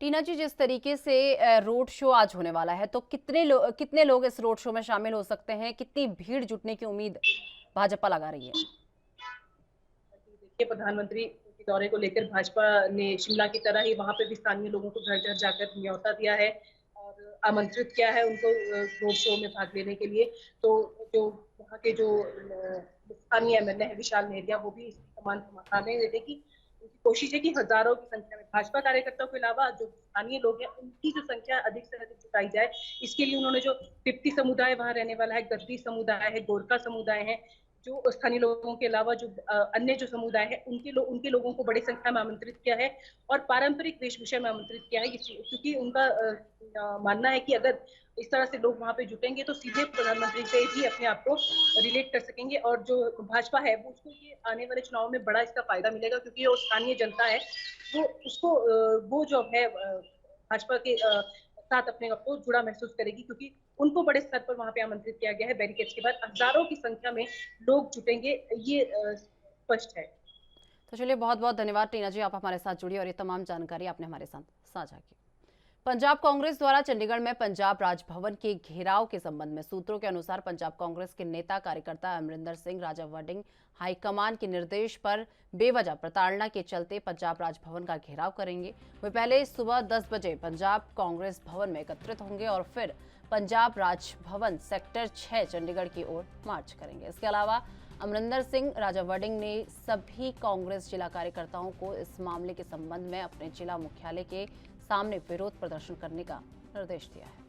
टीना जी, जिस तरीके से रोड शो आज होने वाला है, तो कितने लोग इस रोड शो में शामिल हो सकते हैं? कितनी भीड़ जुटने की उम्मीद भाजपा लगा रही है? देखिए, प्रधानमंत्री के दौरे को लेकर भाजपा ने शिमला की तरह ही वहां पे भी स्थानीय लोगों को घर घर जाकर न्योता दिया है और आमंत्रित किया है उनको रोड शो में भाग लेने के लिए। तो जो वहाँ के जो स्थानीय एमएलए है विशाल नेहरिया, वो भी इसकी कमान संभालने देते कि उनकी कोशिश है कि हजारों की संख्या में भाजपा कार्यकर्ताओं के अलावा जो स्थानीय लोग हैं उनकी जो संख्या अधिक से अधिक जुटाई जाए। इसके लिए उन्होंने जो तिब्बती समुदाय वहाँ रहने वाला है, गद्दी समुदाय है, गोरखा समुदाय है, जो स्थानीय लोगों के अलावा जो अन्य जो समुदाय है उनके लोगों को बड़ी संख्या में आमंत्रित किया है और पारंपरिक वेशभूषा में आमंत्रित किया है, क्योंकि उनका मानना है कि अगर इस तरह से लोग वहां पे जुटेंगे तो सीधे प्रधानमंत्री से भी अपने आप को रिलेट कर सकेंगे और जो भाजपा है वो उसको ये आने वाले चुनाव में बड़ा इसका फायदा मिलेगा, क्योंकि जो स्थानीय जनता है वो उसको वो जो है भाजपा के साथ अपने आप को जुड़ा महसूस करेगी, क्योंकि उनको बड़े स्तर पर वहां पे आमंत्रित किया गया है। बैरिकेड्स के बाद हजारों की संख्या में लोग जुटेंगे, ये स्पष्ट है। तो चलिए, बहुत बहुत धन्यवाद टीना जी, आप हमारे साथ जुड़ी और ये तमाम जानकारी आपने हमारे साथ साझा की। पंजाब कांग्रेस द्वारा चंडीगढ़ में पंजाब राजभवन के घेराव के संबंध में सूत्रों के अनुसार पंजाब कांग्रेस के नेता कार्यकर्ता अमरिंदर सिंह राजा वडिंग हाईकमान के निर्देश पर बेवजह प्रताड़ना के चलते पंजाब राजभवन का घेराव करेंगे। वे पहले सुबह 10 बजे पंजाब कांग्रेस भवन में एकत्रित होंगे और फिर पंजाब राजभवन सेक्टर 6 चंडीगढ़ की ओर मार्च करेंगे। इसके अलावा अमरिंदर सिंह राजा वडिंग ने सभी कांग्रेस जिला कार्यकर्ताओं को इस मामले के संबंध में अपने जिला मुख्यालय के सामने विरोध प्रदर्शन करने का निर्देश दिया है।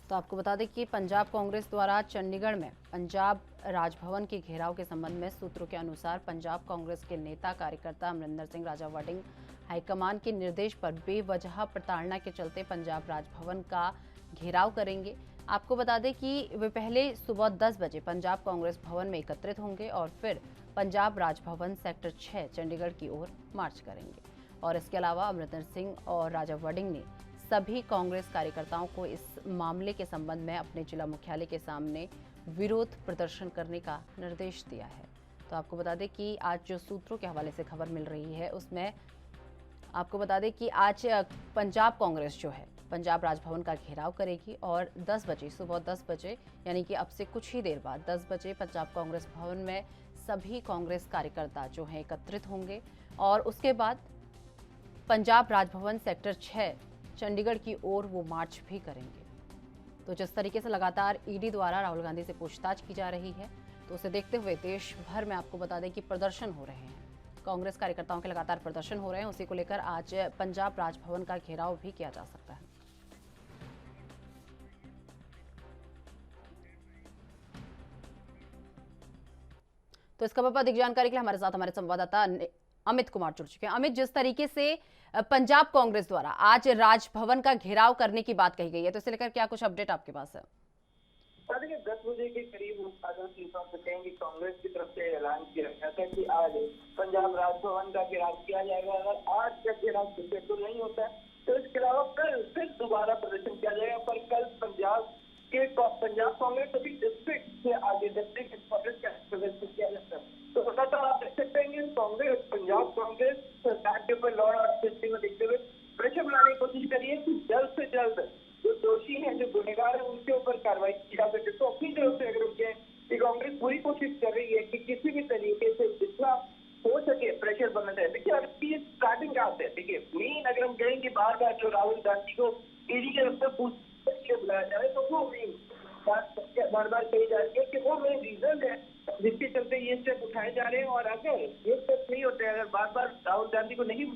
तो आपको बता दें कि पंजाब कांग्रेस द्वारा चंडीगढ़ में पंजाब राजभवन के घेराव के संबंध में सूत्रों के अनुसार पंजाब कांग्रेस के नेता कार्यकर्ता अमरिंदर सिंह राजा वडिंग हाईकमान के निर्देश पर बेवजह प्रताड़ना के चलते पंजाब राजभवन का घेराव करेंगे। आपको बता दें कि वे पहले सुबह 10 बजे पंजाब कांग्रेस भवन में एकत्रित होंगे और फिर पंजाब राजभवन सेक्टर 6 चंडीगढ़ की ओर मार्च करेंगे। और इसके अलावा अमरिंदर सिंह और राजा वडिंग ने सभी कांग्रेस कार्यकर्ताओं को इस मामले के संबंध में अपने जिला मुख्यालय के सामने विरोध प्रदर्शन करने का निर्देश दिया है। तो आपको बता दें कि आज जो सूत्रों के हवाले से खबर मिल रही है उसमें आपको बता दें कि आज पंजाब कांग्रेस जो है पंजाब राजभवन का घेराव करेगी और 10 बजे सुबह 10 बजे यानी कि अब से कुछ ही देर बाद 10 बजे पंजाब कांग्रेस भवन में सभी कांग्रेस कार्यकर्ता जो हैं एकत्रित होंगे और उसके बाद पंजाब राजभवन सेक्टर 6 चंडीगढ़ की ओर वो मार्च भी करेंगे। तो जिस तरीके से लगातार ईडी द्वारा राहुल गांधी से पूछताछ की जा रही है, तो उसे देखते हुए देश भर में आपको बता दें कि प्रदर्शन हो रहे हैं। कांग्रेस कार्यकर्ताओं के लगातार प्रदर्शन हो रहे हैं, उसी को लेकर आज पंजाब राजभवन का घेराव भी किया जा सकता है। तो इस खबर पर अधिक जानकारी के लिए हमारे साथ हमारे संवाददाता अमित कुमार जुड़ चुके हैं। अमित, जिस तरीके से पंजाब कांग्रेस द्वारा आज राजभवन का घेराव करने की बात कही गई है, तो इसे लेकर क्या कुछ अपडेट आपके पास है? देखिए 10 बजे के करीब कहेंगे कांग्रेस की तरफ से ऐलान किया गया था कि आज पंजाब राजभवन का घेराव किया जाएगा। अगर आज का घेराव सक्सेसफुल नहीं होता है तो इसके अलावा कल फिर दोबारा प्रदर्शन किया जाएगा। पर कल पंजाब कांग्रेस सभी डिस्ट्रिक्ट से आगे डिस्ट्रिक्ट कांग्रेस का प्रदर्शन किया जाता है। तो लगातार आप देख सकते हैं कांग्रेस पंजाब कांग्रेस सरकार के ऊपर लॉ और स्थिति में देखते हुए प्रेशर बनाने की कोशिश करिए कि जल्द से जल्द जो दोषी हैं, जो गुनहगार हैं, उनके ऊपर कार्रवाई की जा सके। तो अपनी तरफ से अगर उनके कांग्रेस पूरी कोशिश कर रही है कि किसी भी तरीके से जितना हो सके प्रेशर बना जाए। देखिए कि बार बार जो राहुल गांधी को ईडी के तरफ से पूछताछ के बुलाया जा रहा है, तो वो बात बार बार कही जा रही है कि वो मेन रीजन है जिसके चलते ये स्टेप उठाए जा रहे हैं। और अगर ये स्टेप नहीं होते, अगर बार बार राहुल गांधी को नहीं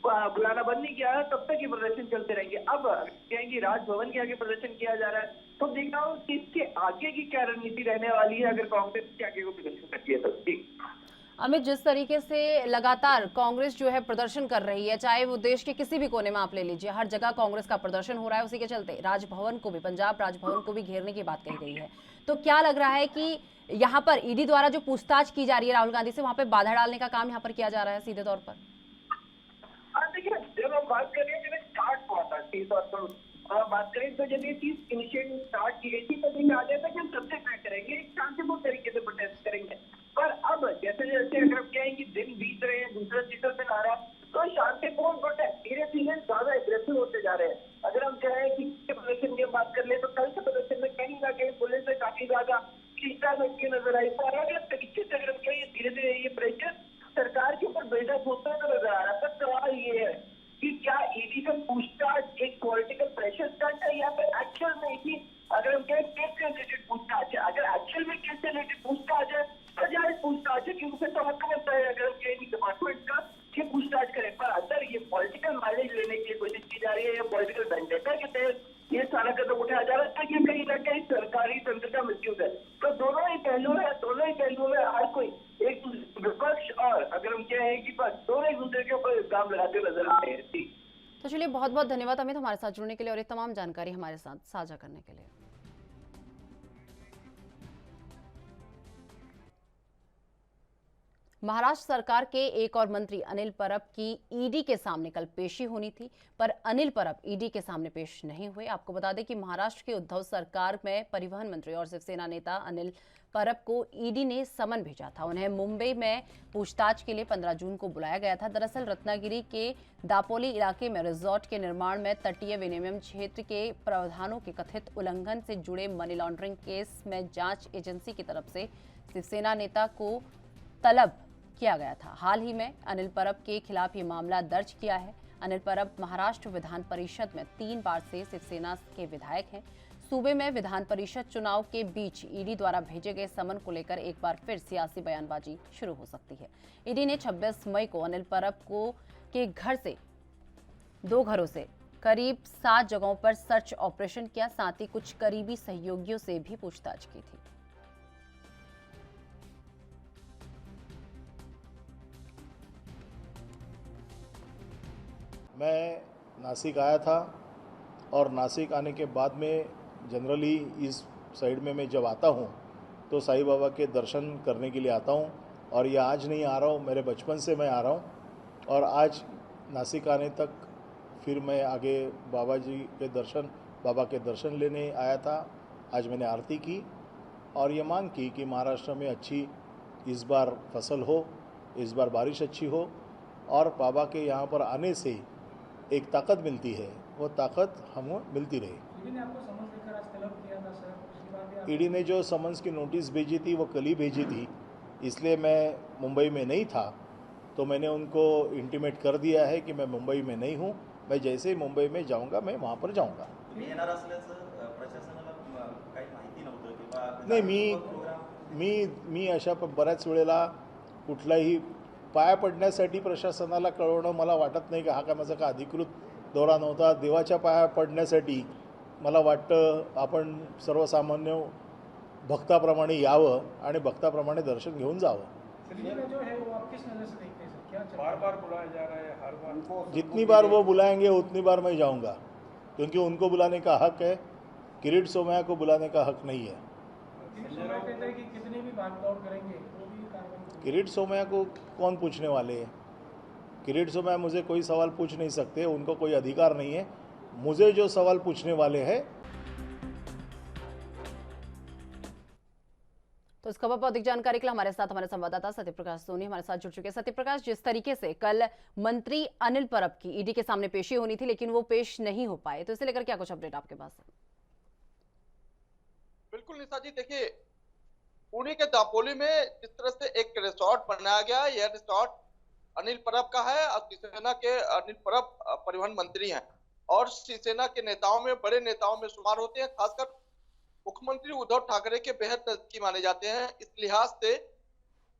बुलाना बंद नहीं किया है, तब तक ये प्रदर्शन चलते रहेंगे। अब कहेंगे राजभवन के आगे प्रदर्शन किया जा रहा है, तो देखना हो कि इसके आगे की क्या रणनीति रहने वाली है अगर कांग्रेस के आगे को प्रदर्शन करती है तो। ठीक अमित, जिस तरीके से लगातार कांग्रेस जो है प्रदर्शन कर रही है, चाहे वो देश के किसी भी कोने में आप ले लीजिए, हर जगह कांग्रेस का प्रदर्शन हो रहा है, उसी के चलते राजभवन को भी, पंजाब राजभवन को भी घेरने की बात कही गई है। तो क्या लग रहा है कि यहाँ पर ईडी द्वारा जो पूछताछ की जा रही है राहुल गांधी से, वहां पर बाधा डालने का काम यहाँ पर किया जा रहा है सीधे तौर पर? देखिए, जब हम बात कर रहे हैं, जब स्टार्ट हुआ था सीधे तौर पर बात करें तो जब ये चीज इनिशिएटिव स्टार्ट की गई थी तो देखा आ जाता कि हम सबसे क्या करेंगे, एक शांतिपूर्ण तरीके से प्रोटेस्ट करेंगे। पर अब जैसे जैसे अगर हम कहें कि दिन बीत रहे हैं, दूसरा तीसरा दिन आ रहा है, तो शांतिपूर्ण प्रोटेस्ट धीरे धीरे ज्यादा एग्रेसिव होते जा रहे हैं। अगर हम कहें कि प्रदर्शन की बात कर ले तो कल के प्रदर्शन में कहीं ना कहीं पुलिस से काफी ज्यादा खींचा लगती नजर आई। तो अलग अलग तरीके से अगर हम कहें धीरे धीरे ये प्रेशर सरकार के ऊपर बिल्डअप होता है नजर आ रहा है। पर सवाल ये है कि क्या ईडी का पूछताछ एक पॉलिटिकल प्रेशर स्टंट है या फिर एक्चुअल में ही अगर हम कहें केस से रिलेटेड पूछताछ है। अगर एक्चुअल में केस से रिलेटेड पूछताछ है तो जायज पूछताछ है, क्योंकि तो हक बनता है अगर हम कहें डिपार्टमेंट का ये पूछताछ करें। पर अंदर ये पॉलिटिकल माइलेज लेने की कोशिश की जा रही है या पॉलिटिकल वेंडेटा के तहत ये सारा कदम उठाया जा रहा है, तो ये कहीं ना कहीं सरकारी तंत्र का मिसयूज है। तो दोनों ही पहलू है, दोनों ही पहलू में हर कोई एक विपक्ष और अगर हम कहें कि बस दोनों एक दूसरे के ऊपर इल्जाम लगाते नजर आ रहे हैं। तो चलिए, बहुत बहुत धन्यवाद अमित हमारे साथ जुड़ने के लिए और ये तमाम जानकारी हमारे साथ साझा करने के लिए। महाराष्ट्र सरकार के एक और मंत्री अनिल परब की ईडी के सामने कल पेशी होनी थी, पर अनिल परब ईडी के सामने पेश नहीं हुए। आपको बता दें कि महाराष्ट्र की उद्धव सरकार में परिवहन मंत्री और शिवसेना नेता अनिल परब को ईडी ने समन भेजा था। उन्हें मुंबई में पूछताछ के लिए 15 जून को बुलाया गया था। दरअसल रत्नागिरी के दापोली इलाके में रिजॉर्ट के निर्माण में तटीय विनिमय क्षेत्र के प्रावधानों के कथित उल्लंघन से जुड़े मनी लॉन्ड्रिंग केस में जांच एजेंसी की तरफ से शिवसेना नेता को तलब किया गया था। हाल ही में अनिल परब के खिलाफ ये मामला दर्ज किया है। अनिल परब महाराष्ट्र विधान परिषद में 3 बार से शिवसेना के विधायक हैं। सूबे में विधान परिषद चुनाव के बीच ईडी द्वारा भेजे गए समन को लेकर एक बार फिर सियासी बयानबाजी शुरू हो सकती है। ईडी ने 26 मई को अनिल परब के घर से 2 घरों से करीब 7 जगहों पर सर्च ऑपरेशन किया, साथ ही कुछ करीबी सहयोगियों से भी पूछताछ की थी। मैं नासिक आया था और नासिक आने के बाद में जनरली इस साइड में मैं जब आता हूँ तो साईं बाबा के दर्शन करने के लिए आता हूँ। और ये आज नहीं आ रहा हूँ, मेरे बचपन से मैं आ रहा हूँ। और आज नासिक आने तक फिर मैं आगे बाबा के दर्शन लेने आया था। आज मैंने आरती की और ये मांग की कि महाराष्ट्र में अच्छी इस बार फसल हो, इस बार बारिश अच्छी हो और बाबा के यहाँ पर आने से एक ताकत मिलती है, वो ताकत हमें मिलती रहे। ईडी ने जो समन्स की नोटिस भेजी थी वो कल ही भेजी थी, इसलिए मैं मुंबई में नहीं था। तो मैंने उनको इंटीमेट कर दिया है कि मैं मुंबई में नहीं हूँ, मैं जैसे ही मुंबई में जाऊँगा मैं वहाँ पर जाऊँगा। नाही, मी अशा बऱ्याच वेळेला कुठलाही पाया पडण्यासाठी प्रशासनाला कळवणं मला वाटत नाही की हा काय माझा का अधिकृत दौरा नव्हता। देवाच्या पाया पडण्यासाठी मला वाटतं आपण सर्वसामान्य भक्ताप्रमाणे यावं आणि भक्ताप्रमाणे दर्शन घेऊन जावं। बार-बार बुलाया जा रहा है, हर बार जितनी बार वो बुलाएंगे उतनी बार मैं जाऊंगा, क्योंकि उनको बुलाने का हक है, किरीट सोमैया को बुलाने का हक नहीं है। किरीट सोमैया को कौन पूछने वाले हैं? किरीट सोमैया मुझे कोई सवाल पूछ नहीं सकते, उनको कोई अधिकार नहीं है। मुझे जो सवाल पूछने वाले हैं। तो इस खबर पर अधिक जानकारी के लिए हमारे साथ हमारे संवाददाता सत्यप्रकाश सोनी हमारे साथ जुड़ चुके हैं। सत्यप्रकाश, जिस तरीके से कल मंत्री अनिल परब की ईडी के सामने पेशी होनी थी लेकिन वो पेश नहीं हो पाए, तो इसे लेकर क्या कुछ अपडेट आपके पास है? बिल्कुल निशा जी, देखिए पुणे के दापोली में जिस तरह से एक रिसोर्ट बनाया गया, यह रिसोर्ट अनिल परब का है और शिवसेना के अनिल परब परिवहन मंत्री हैं और शिवसेना के नेताओं में, बड़े नेताओं में शुमार होते हैं। खासकर मुख्यमंत्री उद्धव ठाकरे के बेहद नजदीकी माने जाते हैं। इस लिहाज से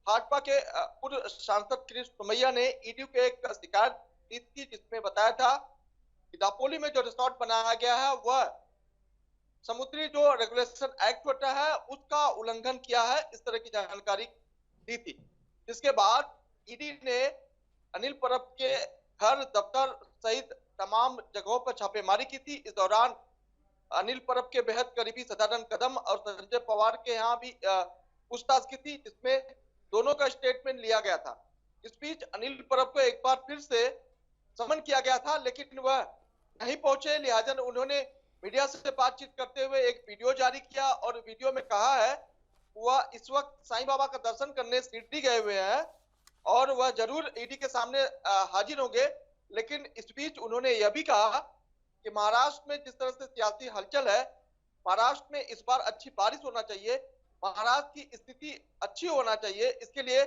भाजपा के पूर्व सांसद कृष्ण सोमैया ने ईडी को एक शिकायत दी थी, जिसमें बताया था कि दापोली में जो रिसोर्ट बनाया गया है वह समुद्री जो रेगुलेशन एक्ट होता है उसका उल्लंघन किया है, इस तरह की जानकारी दी थी। जिसके बाद ईडी ने अनिल परब के घर, दफ्तर सहित तमाम जगहों पर छापेमारी की थी। इस दौरान अनिल परब के बेहद करीबी सदानंद कदम और संजय पवार के यहाँ भी पूछताछ की थी, जिसमें दोनों का स्टेटमेंट लिया गया था। इस बीच अनिल परब को एक बार फिर से समन किया गया था, लेकिन वह नहीं पहुंचे। लिहाजा उन्होंने मीडिया से बातचीत करते हुए एक वीडियो जारी किया और वीडियो में कहा है वह इस वक्त साईं बाबा का दर्शन करने शिरडी गए हुए हैं और वह जरूर ईडी के सामने हाजिर होंगे। लेकिन इस बीच उन्होंने यह भी कहा कि महाराष्ट्र में जिस तरह से सियासी हलचल है, महाराष्ट्र में इस बार अच्छी बारिश होना चाहिए, महाराष्ट्र की स्थिति अच्छी होना चाहिए। इसके लिए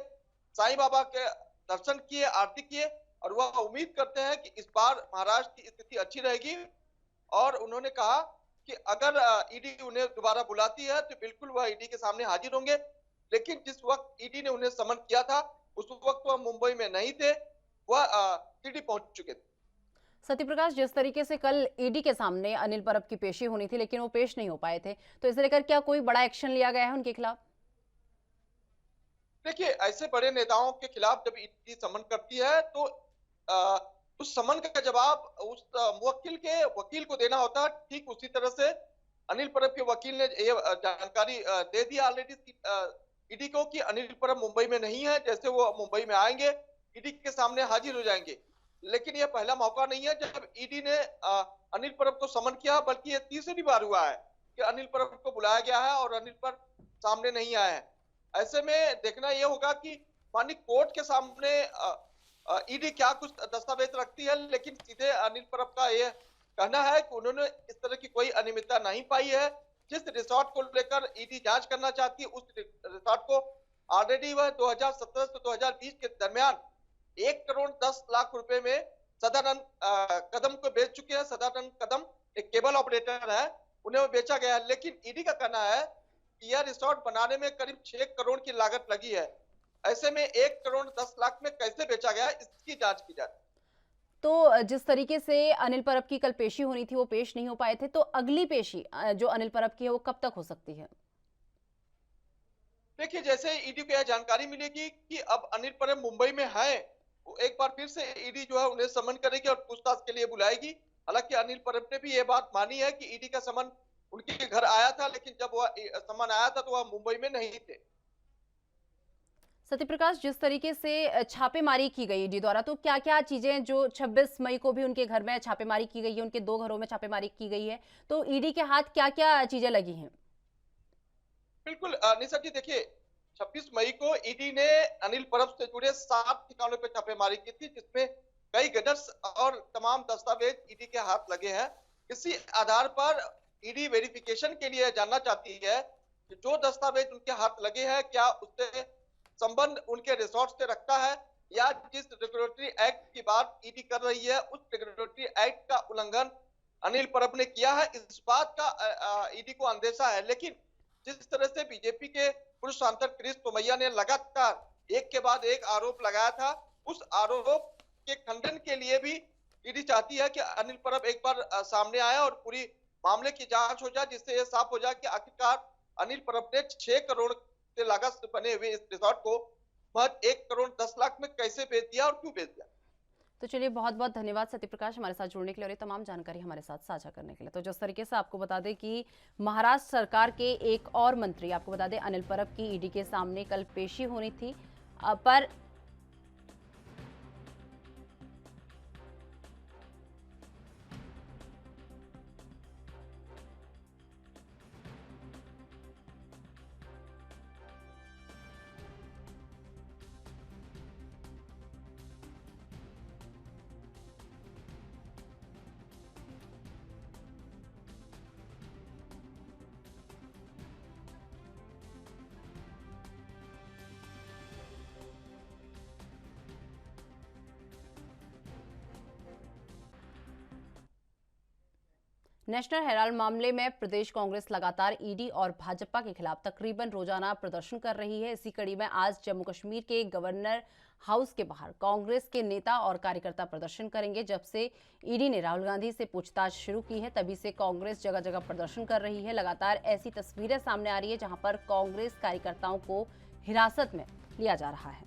साईं बाबा के दर्शन किए, आरती किए और वह उम्मीद करते हैं कि इस बार महाराष्ट्र की स्थिति अच्छी रहेगी। और उन्होंने कहा कि अगर ईडी उन्हें दोबारा बुलाती है तो बिल्कुल वह ईडी के सामने हाजिर होंगे। लेकिन जिस वक्त ईडी ने उन्हें समन किया था उस वक्त वह मुंबई में नहीं थे, वह शिरडी पहुंच चुके थे। सत्यप्रकाश, जिस तरीके से कल ईडी के सामने अनिल परब की पेशी होनी थी लेकिन वो पेश नहीं हो पाए थे, तो इसे लेकर क्या कोई बड़ा एक्शन लिया गया है उनके खिलाफ? देखिए, ऐसे बड़े नेताओं के खिलाफ जब ईडी समन करती है तो उस समन का जवाब उस वकील को देना होता है। ठीक उसी तरह से अनिल परब के वकील ने ये जानकारी दे दी ऑलरेडी ईडी को कि अनिल परब मुंबई में नहीं है, जैसे वो मुंबई में आएंगे ईडी के सामने हाजिर हो जाएंगे। लेकिन यह पहला मौका नहीं है जब ईडी ने अनिल परब को समन किया, बल्कि ये तीसरी बार हुआ है कि अनिल परब को बुलाया गया है और अनिल परब सामने नहीं आए हैं। ऐसे में देखना यह होगा कि माननीय कोर्ट के सामने ईडी क्या कुछ दस्तावेज रखती है। लेकिन सीधे अनिल परब का यह कहना है कि उन्होंने इस तरह की कोई अनियमितता नहीं पाई है। जिस रिसोर्ट को लेकर ईडी जांच करना चाहती है उस रिसोर्ट को ऑलरेडी वह 2017 से 2020 के दरमियान 1 करोड़ 10 लाख रुपए में सदानंद कदम को बेच चुके हैं। सदानंद कदम एक केबल ऑपरेटर है, उन्हें वो बेचा गया है। लेकिन ईडी का कहना है कि यह रिसोर्ट बनाने में करीब 6 करोड़ की लागत लगी है। ऐसे में 1 करोड़ 10 लाख में कैसे बेचा गया इसकी जांच की जाए। तो जिस तरीके से अनिल परब की कल पेशी होनी थी वो पेश नहीं हो पाए थे, तो अगली पेशी जो अनिल परब की है वो कब तक हो सकती है? देखिए, जैसे ईडी को यह जानकारी मिलेगी कि अब अनिल परब मुंबई में है, वो एक बार फिर से ईडी जो है उन्हें समन करेगी और पूछताछ के लिए बुलाएगी। हालांकि अनिल परब ने भी ये बात मानी है कि ईडी का समन उनके घर आया था, लेकिन जब वह समन आया था तो वह मुंबई में नहीं थे। सत्यप्रकाश, जिस तरीके से छापेमारी की गई ईडी द्वारा, तो क्या क्या चीजें जो 26 मई को भी उनके घर में छापेमारी की गई है, उनके 2 घरों में छापेमारी की गई है, तो ईडी के हाथ क्या क्या चीजें लगी हैं? बिल्कुल निशा जी, देखिए 26 मई को ईडी ने अनिल परब से जुड़े 7 ठिकानों पर छापेमारी की थी, जिसमें कई गजट्स और तमाम दस्तावेज ईडी के हाथ लगे हैं। इसी आधार पर ईडी वेरिफिकेशन के लिए जानना चाहती है कि जो दस्तावेज उनके हाथ लगे हैं क्या उससे संबंध उनके रिसोर्ट से रखता है या जिस रेगुलेटरी एक्ट की बात ईडी कर रही है उस रेगुलेटरी एक्ट का उल्लंघन अनिल परब ने किया है। इस बात का ईडी को अंदेशा है। लेकिन जिस तरह से बीजेपी के पूर्व सांसद कृष्ण सोमैया ने लगातार एक के बाद एक आरोप लगाया था, उस आरोप के खंडन के लिए भी ईडी चाहती है कि अनिल परब एक बार सामने आए और पूरी मामले की जांच हो जाए, जिससे यह साफ हो जाए कि आखिरकार अनिल परब ने 6 करोड़ से लागत से बने हुए इस रिसोर्ट को महज 1 करोड़ 10 लाख में कैसे बेच दिया और क्यों बेच दिया। तो चलिए, बहुत बहुत धन्यवाद सत्यप्रकाश हमारे साथ जुड़ने के लिए और ये तमाम जानकारी हमारे साथ साझा करने के लिए। तो जिस तरीके से आपको बता दें कि महाराष्ट्र सरकार के एक और मंत्री, आपको बता दें अनिल परब की ईडी के सामने कल पेशी होनी थी, पर नेशनल हेराल्ड मामले में प्रदेश कांग्रेस लगातार ईडी और भाजपा के खिलाफ तकरीबन रोजाना प्रदर्शन कर रही है। इसी कड़ी में आज जम्मू कश्मीर के गवर्नर हाउस के बाहर कांग्रेस के नेता और कार्यकर्ता प्रदर्शन करेंगे। जब से ईडी ने राहुल गांधी से पूछताछ शुरू की है, तभी से कांग्रेस जगह जगह प्रदर्शन कर रही है। लगातार ऐसी तस्वीरें सामने आ रही है जहां पर कांग्रेस कार्यकर्ताओं को हिरासत में लिया जा रहा है।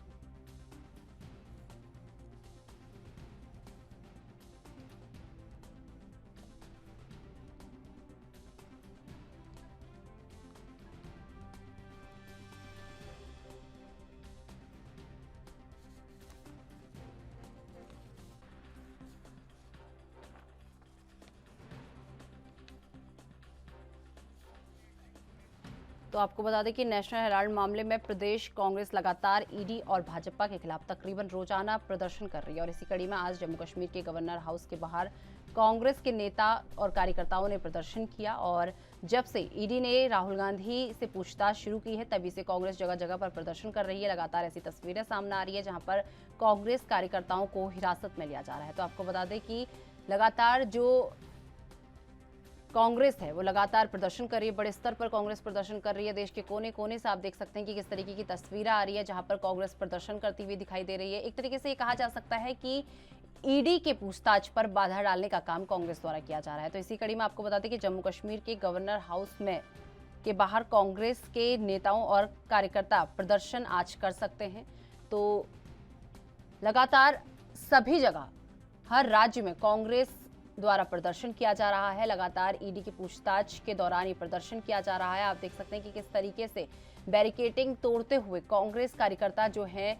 तो आपको बता दें कि नेशनल हेराल्ड मामले में प्रदेश कांग्रेस लगातार ईडी और भाजपा के खिलाफ तकरीबन रोजाना प्रदर्शन कर रही है और इसी कड़ी में आज जम्मू कश्मीर के गवर्नर हाउस के बाहर कांग्रेस के नेता और कार्यकर्ताओं ने प्रदर्शन किया। और जब से ईडी ने राहुल गांधी से पूछताछ शुरू की है, तभी से कांग्रेस जगह जगह पर प्रदर्शन कर रही है। लगातार ऐसी तस्वीरें सामने आ रही है जहां पर कांग्रेस कार्यकर्ताओं को हिरासत में लिया जा रहा है। तो आपको बता दें कि लगातार जो कांग्रेस है वो लगातार प्रदर्शन कर रही है, बड़े स्तर पर कांग्रेस प्रदर्शन कर रही है। देश के कोने कोने से आप देख सकते हैं कि किस तरीके की तस्वीरें आ रही है जहां पर कांग्रेस प्रदर्शन करती हुई दिखाई दे रही है। एक तरीके से ये कहा जा सकता है कि ईडी के पूछताछ पर बाधा डालने का काम कांग्रेस द्वारा किया जा रहा है। तो इसी कड़ी में आपको बता दें कि जम्मू कश्मीर के गवर्नर हाउस में के बाहर कांग्रेस के नेताओं और कार्यकर्ता प्रदर्शन आज कर सकते हैं। तो लगातार सभी जगह हर राज्य में कांग्रेस द्वारा प्रदर्शन किया जा रहा है। लगातार ईडी की पूछताछ के दौरान ये प्रदर्शन किया जा रहा है। आप देख सकते हैं कि किस तरीके से बैरिकेडिंग तोड़ते हुए कांग्रेस कार्यकर्ता जो हैं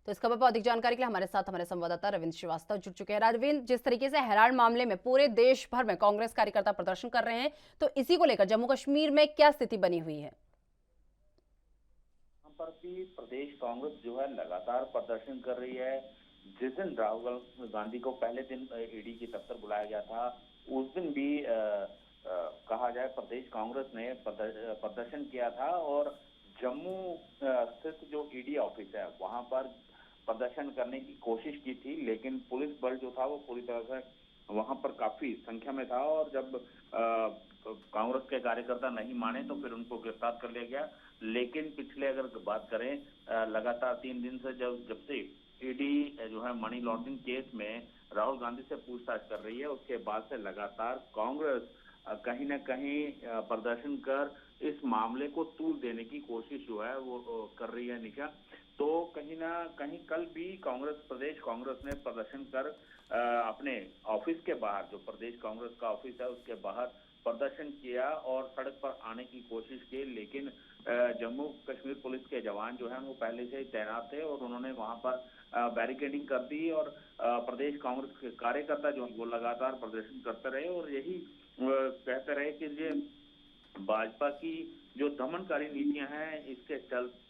तो इस खबर पर अधिक जानकारी के लिए हमारे साथ हमारे संवाददाता रविंद्र श्रीवास्तव जुड़ चुके हैं। रविंद्र, जिस तरीके से हेराल्ड मामले में पूरे देश भर में कांग्रेस कार्यकर्ता प्रदर्शन कर रहे हैं, तो इसी को लेकर जम्मू कश्मीर में क्या स्थिति बनी हुई है? यहाँ पर भी प्रदेश कांग्रेस जो है लगातार प्रदर्शन कर रही है। जिस दिन राहुल गांधी को पहले दिन ईडी के दफ्तर बुलाया गया था, उस दिन भी कहा जाए प्रदेश कांग्रेस ने प्रदर्शन किया था और जम्मू स्थित जो ईडी ऑफिस है वहां पर प्रदर्शन करने की कोशिश की थी, लेकिन पुलिस बल जो था वो पूरी तरह से वहां पर काफी संख्या में था और जब कांग्रेस के कार्यकर्ता नहीं माने तो फिर उनको गिरफ्तार कर लिया गया। लेकिन पिछले अगर बात करें लगातार 3 दिन से जब से ईडी जो है मनी लॉन्ड्रिंग केस में राहुल गांधी से पूछताछ कर रही है, उसके बाद से लगातार कांग्रेस कहीं ना कहीं प्रदर्शन कर इस मामले को तूल देने की कोशिश जो है वो कर रही है निशा। तो कहीं ना कहीं कल भी प्रदेश कांग्रेस ने प्रदर्शन कर अपने ऑफिस के बाहर, जो प्रदेश कांग्रेस का ऑफिस है उसके बाहर प्रदर्शन किया और सड़क पर आने की कोशिश की। लेकिन जम्मू कश्मीर पुलिस के जवान जो हैं वो पहले से ही तैनात थे और उन्होंने वहां पर बैरिकेडिंग कर दी और प्रदेश कांग्रेस के कार्यकर्ता जो वो लगातार प्रदर्शन करते रहे और यही कहते रहे कि ये भाजपा की जो दमनकारी नीतियां हैं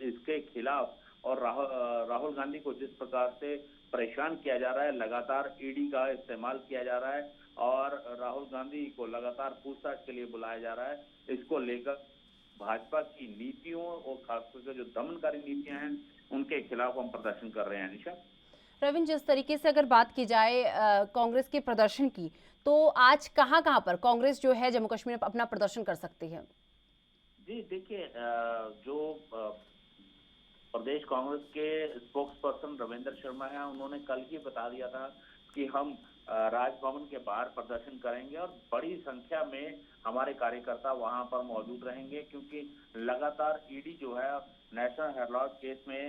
इसके खिलाफ और राहुल गांधी को जिस प्रकार से परेशान किया जा रहा है, लगातार ईडी का इस्तेमाल किया जा रहा है और राहुल गांधी को लगातार पूछताछ के लिए बुलाया जा रहा है, इसको लेकर भाजपा की नीतियों और खासकर जो दमनकारी नीतियां हैं उनके खिलाफ हम प्रदर्शन कर रहे हैं। निशा, रविंद्र, जिस तरीके से अगर बात की जाए कांग्रेस के प्रदर्शन की, तो आज कहां कहां पर कांग्रेस जो है जम्मू कश्मीर में अपना प्रदर्शन कर सकती है? जी देखिए, जो प्रदेश कांग्रेस के स्पोक्स पर्सन रविंद्र शर्मा है, उन्होंने कल ही बता दिया था कि हम राजभवन के बाहर प्रदर्शन करेंगे और बड़ी संख्या में हमारे कार्यकर्ता वहां पर मौजूद रहेंगे, क्योंकि लगातार ईडी जो है नेशनल हेराल्ड केस में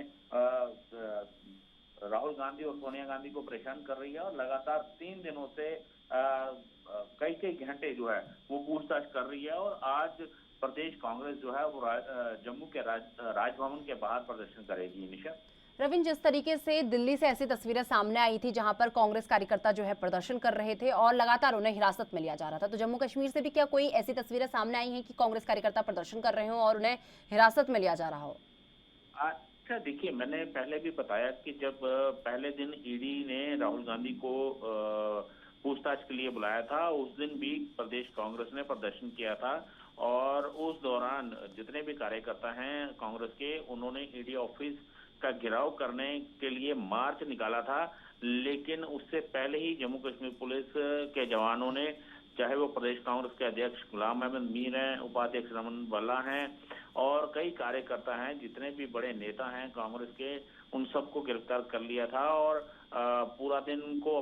राहुल गांधी और सोनिया गांधी को परेशान कर रही है और लगातार 3 दिनों से कई घंटे जो है वो पूछताछ कर रही है और आज प्रदेश कांग्रेस जो है वो जम्मू के राजभवन के बाहर प्रदर्शन करेगी। निशा, रविंद्र, जिस तरीके से दिल्ली से ऐसी तस्वीरें सामने आई थी जहां पर कांग्रेस कार्यकर्ता जो है प्रदर्शन कर रहे थे और लगातार उन्हें हिरासत में लिया जा रहा था, तो जम्मू कश्मीर से भी क्या कोई ऐसी तस्वीरें सामने आई हैं कि कांग्रेस कार्यकर्ता प्रदर्शन कर रहे हो और उन्हें हिरासत में लिया जा रहा हो? अच्छा, देखिए, मैंने पहले भी बताया कि जब पहले दिन ईडी ने राहुल गांधी को पूछताछ के लिए बुलाया था, उस दिन भी प्रदेश कांग्रेस ने प्रदर्शन किया था और उस दौरान जितने भी कार्यकर्ता हैं कांग्रेस के, उन्होंने ईडी ऑफिस का घेराव करने के लिए मार्च निकाला था। लेकिन उससे पहले ही जम्मू कश्मीर पुलिस के जवानों ने, चाहे वो प्रदेश कांग्रेस के अध्यक्ष गुलाम अहमद मीर हैं, उपाध्यक्ष रमन भल्ला हैं और कई कार्यकर्ता हैं, जितने भी बड़े नेता हैं कांग्रेस के, उन सबको गिरफ्तार कर लिया था और पूरा दिन उनको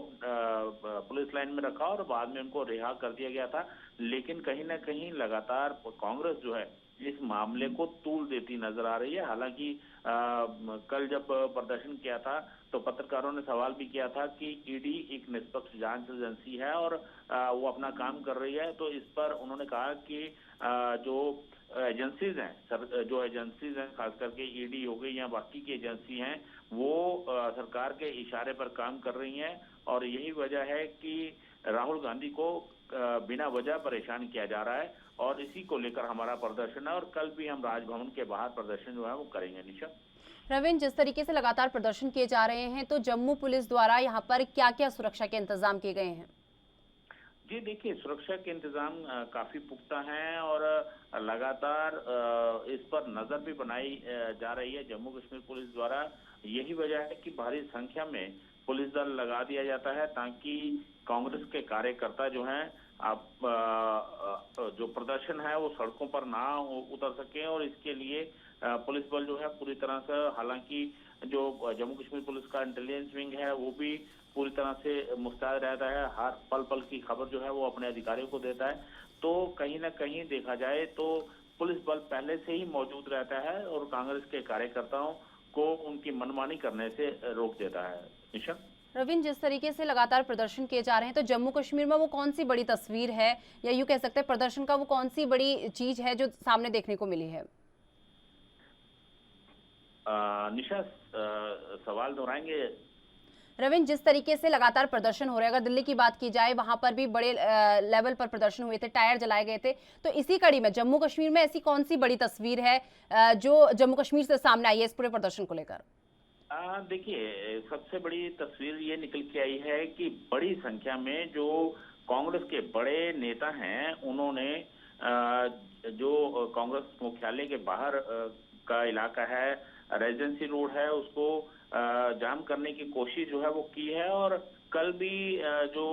पुलिस लाइन में रखा और बाद में उनको रिहा कर दिया गया था। लेकिन कहीं ना कहीं लगातार कांग्रेस जो है इस मामले को तूल देती नजर आ रही है। हालांकि कल जब प्रदर्शन किया था तो पत्रकारों ने सवाल भी किया था कि ईडी एक निष्पक्ष जांच एजेंसी है और वो अपना काम कर रही है, तो इस पर उन्होंने कहा कि जो एजेंसीज हैं, जो एजेंसीज हैं, खास करके ईडी हो गई या बाकी की एजेंसी हैं, वो सरकार के इशारे पर काम कर रही हैं और यही वजह है कि राहुल गांधी को बिना वजह परेशान किया जा रहा है और इसी को लेकर हमारा प्रदर्शन है और कल भी हम राजभवन के बाहर प्रदर्शन जो है वो करेंगे। निशा, रविंद्र, जिस तरीके से लगातार प्रदर्शन किए जा रहे हैं तो जम्मू पुलिस द्वारा यहाँ पर क्या क्या सुरक्षा के इंतजाम किए गए हैं? जी देखिए, सुरक्षा के इंतजाम काफी पुख्ता हैं और लगातार इस पर नजर भी बनाई जा रही है जम्मू कश्मीर पुलिस द्वारा। यही वजह है कि भारी संख्या में पुलिस दल लगा दिया जाता है ताकि कांग्रेस के कार्यकर्ता जो हैं आप जो प्रदर्शन है वो सड़कों पर ना उतर सके और इसके लिए पुलिस बल जो है पूरी तरह से, हालांकि जो जम्मू कश्मीर पुलिस का इंटेलिजेंस विंग है वो भी पूरी तरह से मुस्तैद रहता है, हर पल पल की खबर जो है वो अपने अधिकारियों को देता है। तो कहीं ना कहीं देखा जाए तो पुलिस बल पहले से ही मौजूद रहता है और कांग्रेस के कार्यकर्ताओं को उनकी मनमानी करने से रोक देता है। निशा, रविंद्र, जिस तरीके से लगातार प्रदर्शन किए जा रहे हैं तो जम्मू कश्मीर में वो कौन सी बड़ी तस्वीर है या यूं कह सकते हैं प्रदर्शन का वो कौन सी बड़ी चीज है जो सामने देखने को मिली है? निशा, सवाल दोहराएंगे? रविंद्र, जिस तरीके से लगातार प्रदर्शन हो रहे हैं, अगर दिल्ली की बात की जाए वहां पर भी बड़े लेवल पर प्रदर्शन हुए थे, टायर जलाए गए थे, तो इसी कड़ी में जम्मू कश्मीर में ऐसी कौन सी बड़ी तस्वीर है जो जम्मू कश्मीर से सामने आई है इस पूरे प्रदर्शन को लेकर? देखिए, सबसे बड़ी तस्वीर ये निकल के आई है कि बड़ी संख्या में जो कांग्रेस के बड़े नेता हैं उन्होंने जो कांग्रेस मुख्यालय के बाहर का इलाका है, रेजिडेंसी रोड है, उसको जाम करने की कोशिश जो है वो की है और कल भी जो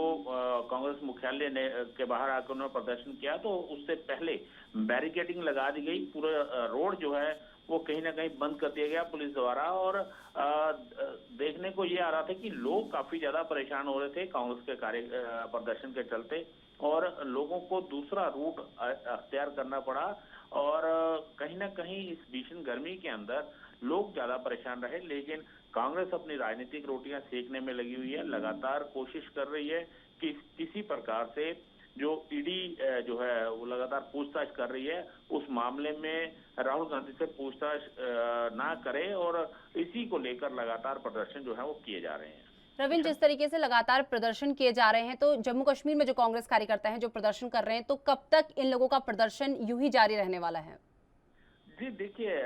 कांग्रेस मुख्यालय ने के बाहर आकर उन्होंने प्रदर्शन किया तो उससे पहले बैरिकेडिंग लगा दी गई, पूरा रोड जो है वो कहीं ना कहीं बंद कर दिया गया पुलिस द्वारा और देखने को ये आ रहा था कि लोग काफी ज्यादा परेशान हो रहे थे कांग्रेस के प्रदर्शन के चलते और लोगों को दूसरा रूट अख्तियार करना पड़ा और कहीं ना कहीं इस भीषण गर्मी के अंदर लोग ज्यादा परेशान रहे। लेकिन कांग्रेस अपनी राजनीतिक रोटियां सेकने में लगी हुई है, लगातार कोशिश कर रही है कि किसी प्रकार से जो ईडी जो है वो लगातार पूछताछ कर रही है उस मामले में राहुल गांधी से पूछताछ ना करे और इसी को लेकर लगातार प्रदर्शन जो है वो किए जा रहे हैं। रविंद्र, जिस तरीके से लगातार प्रदर्शन किए जा रहे हैं तो जम्मू कश्मीर में जो कांग्रेस कार्यकर्ता हैं जो प्रदर्शन कर रहे हैं, तो कब तक इन लोगों का प्रदर्शन यूं ही जारी रहने वाला है? जी देखिए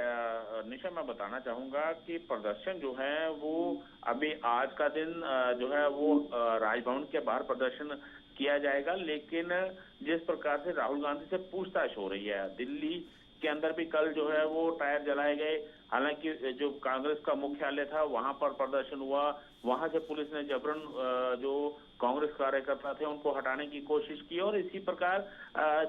निशा, मैं बताना चाहूंगा कि प्रदर्शन जो है वो अभी आज का दिन जो है वो राजभवन के बाहर प्रदर्शन किया जाएगा, लेकिन जिस प्रकार से राहुल गांधी से पूछताछ हो रही है, दिल्ली के अंदर भी कल जो है वो टायर जलाए गए, हालांकि जो कांग्रेस का मुख्यालय था वहां पर प्रदर्शन हुआ, वहां से पुलिस ने जबरन जो कांग्रेस कार्यकर्ता थे उनको हटाने की कोशिश की और इसी प्रकार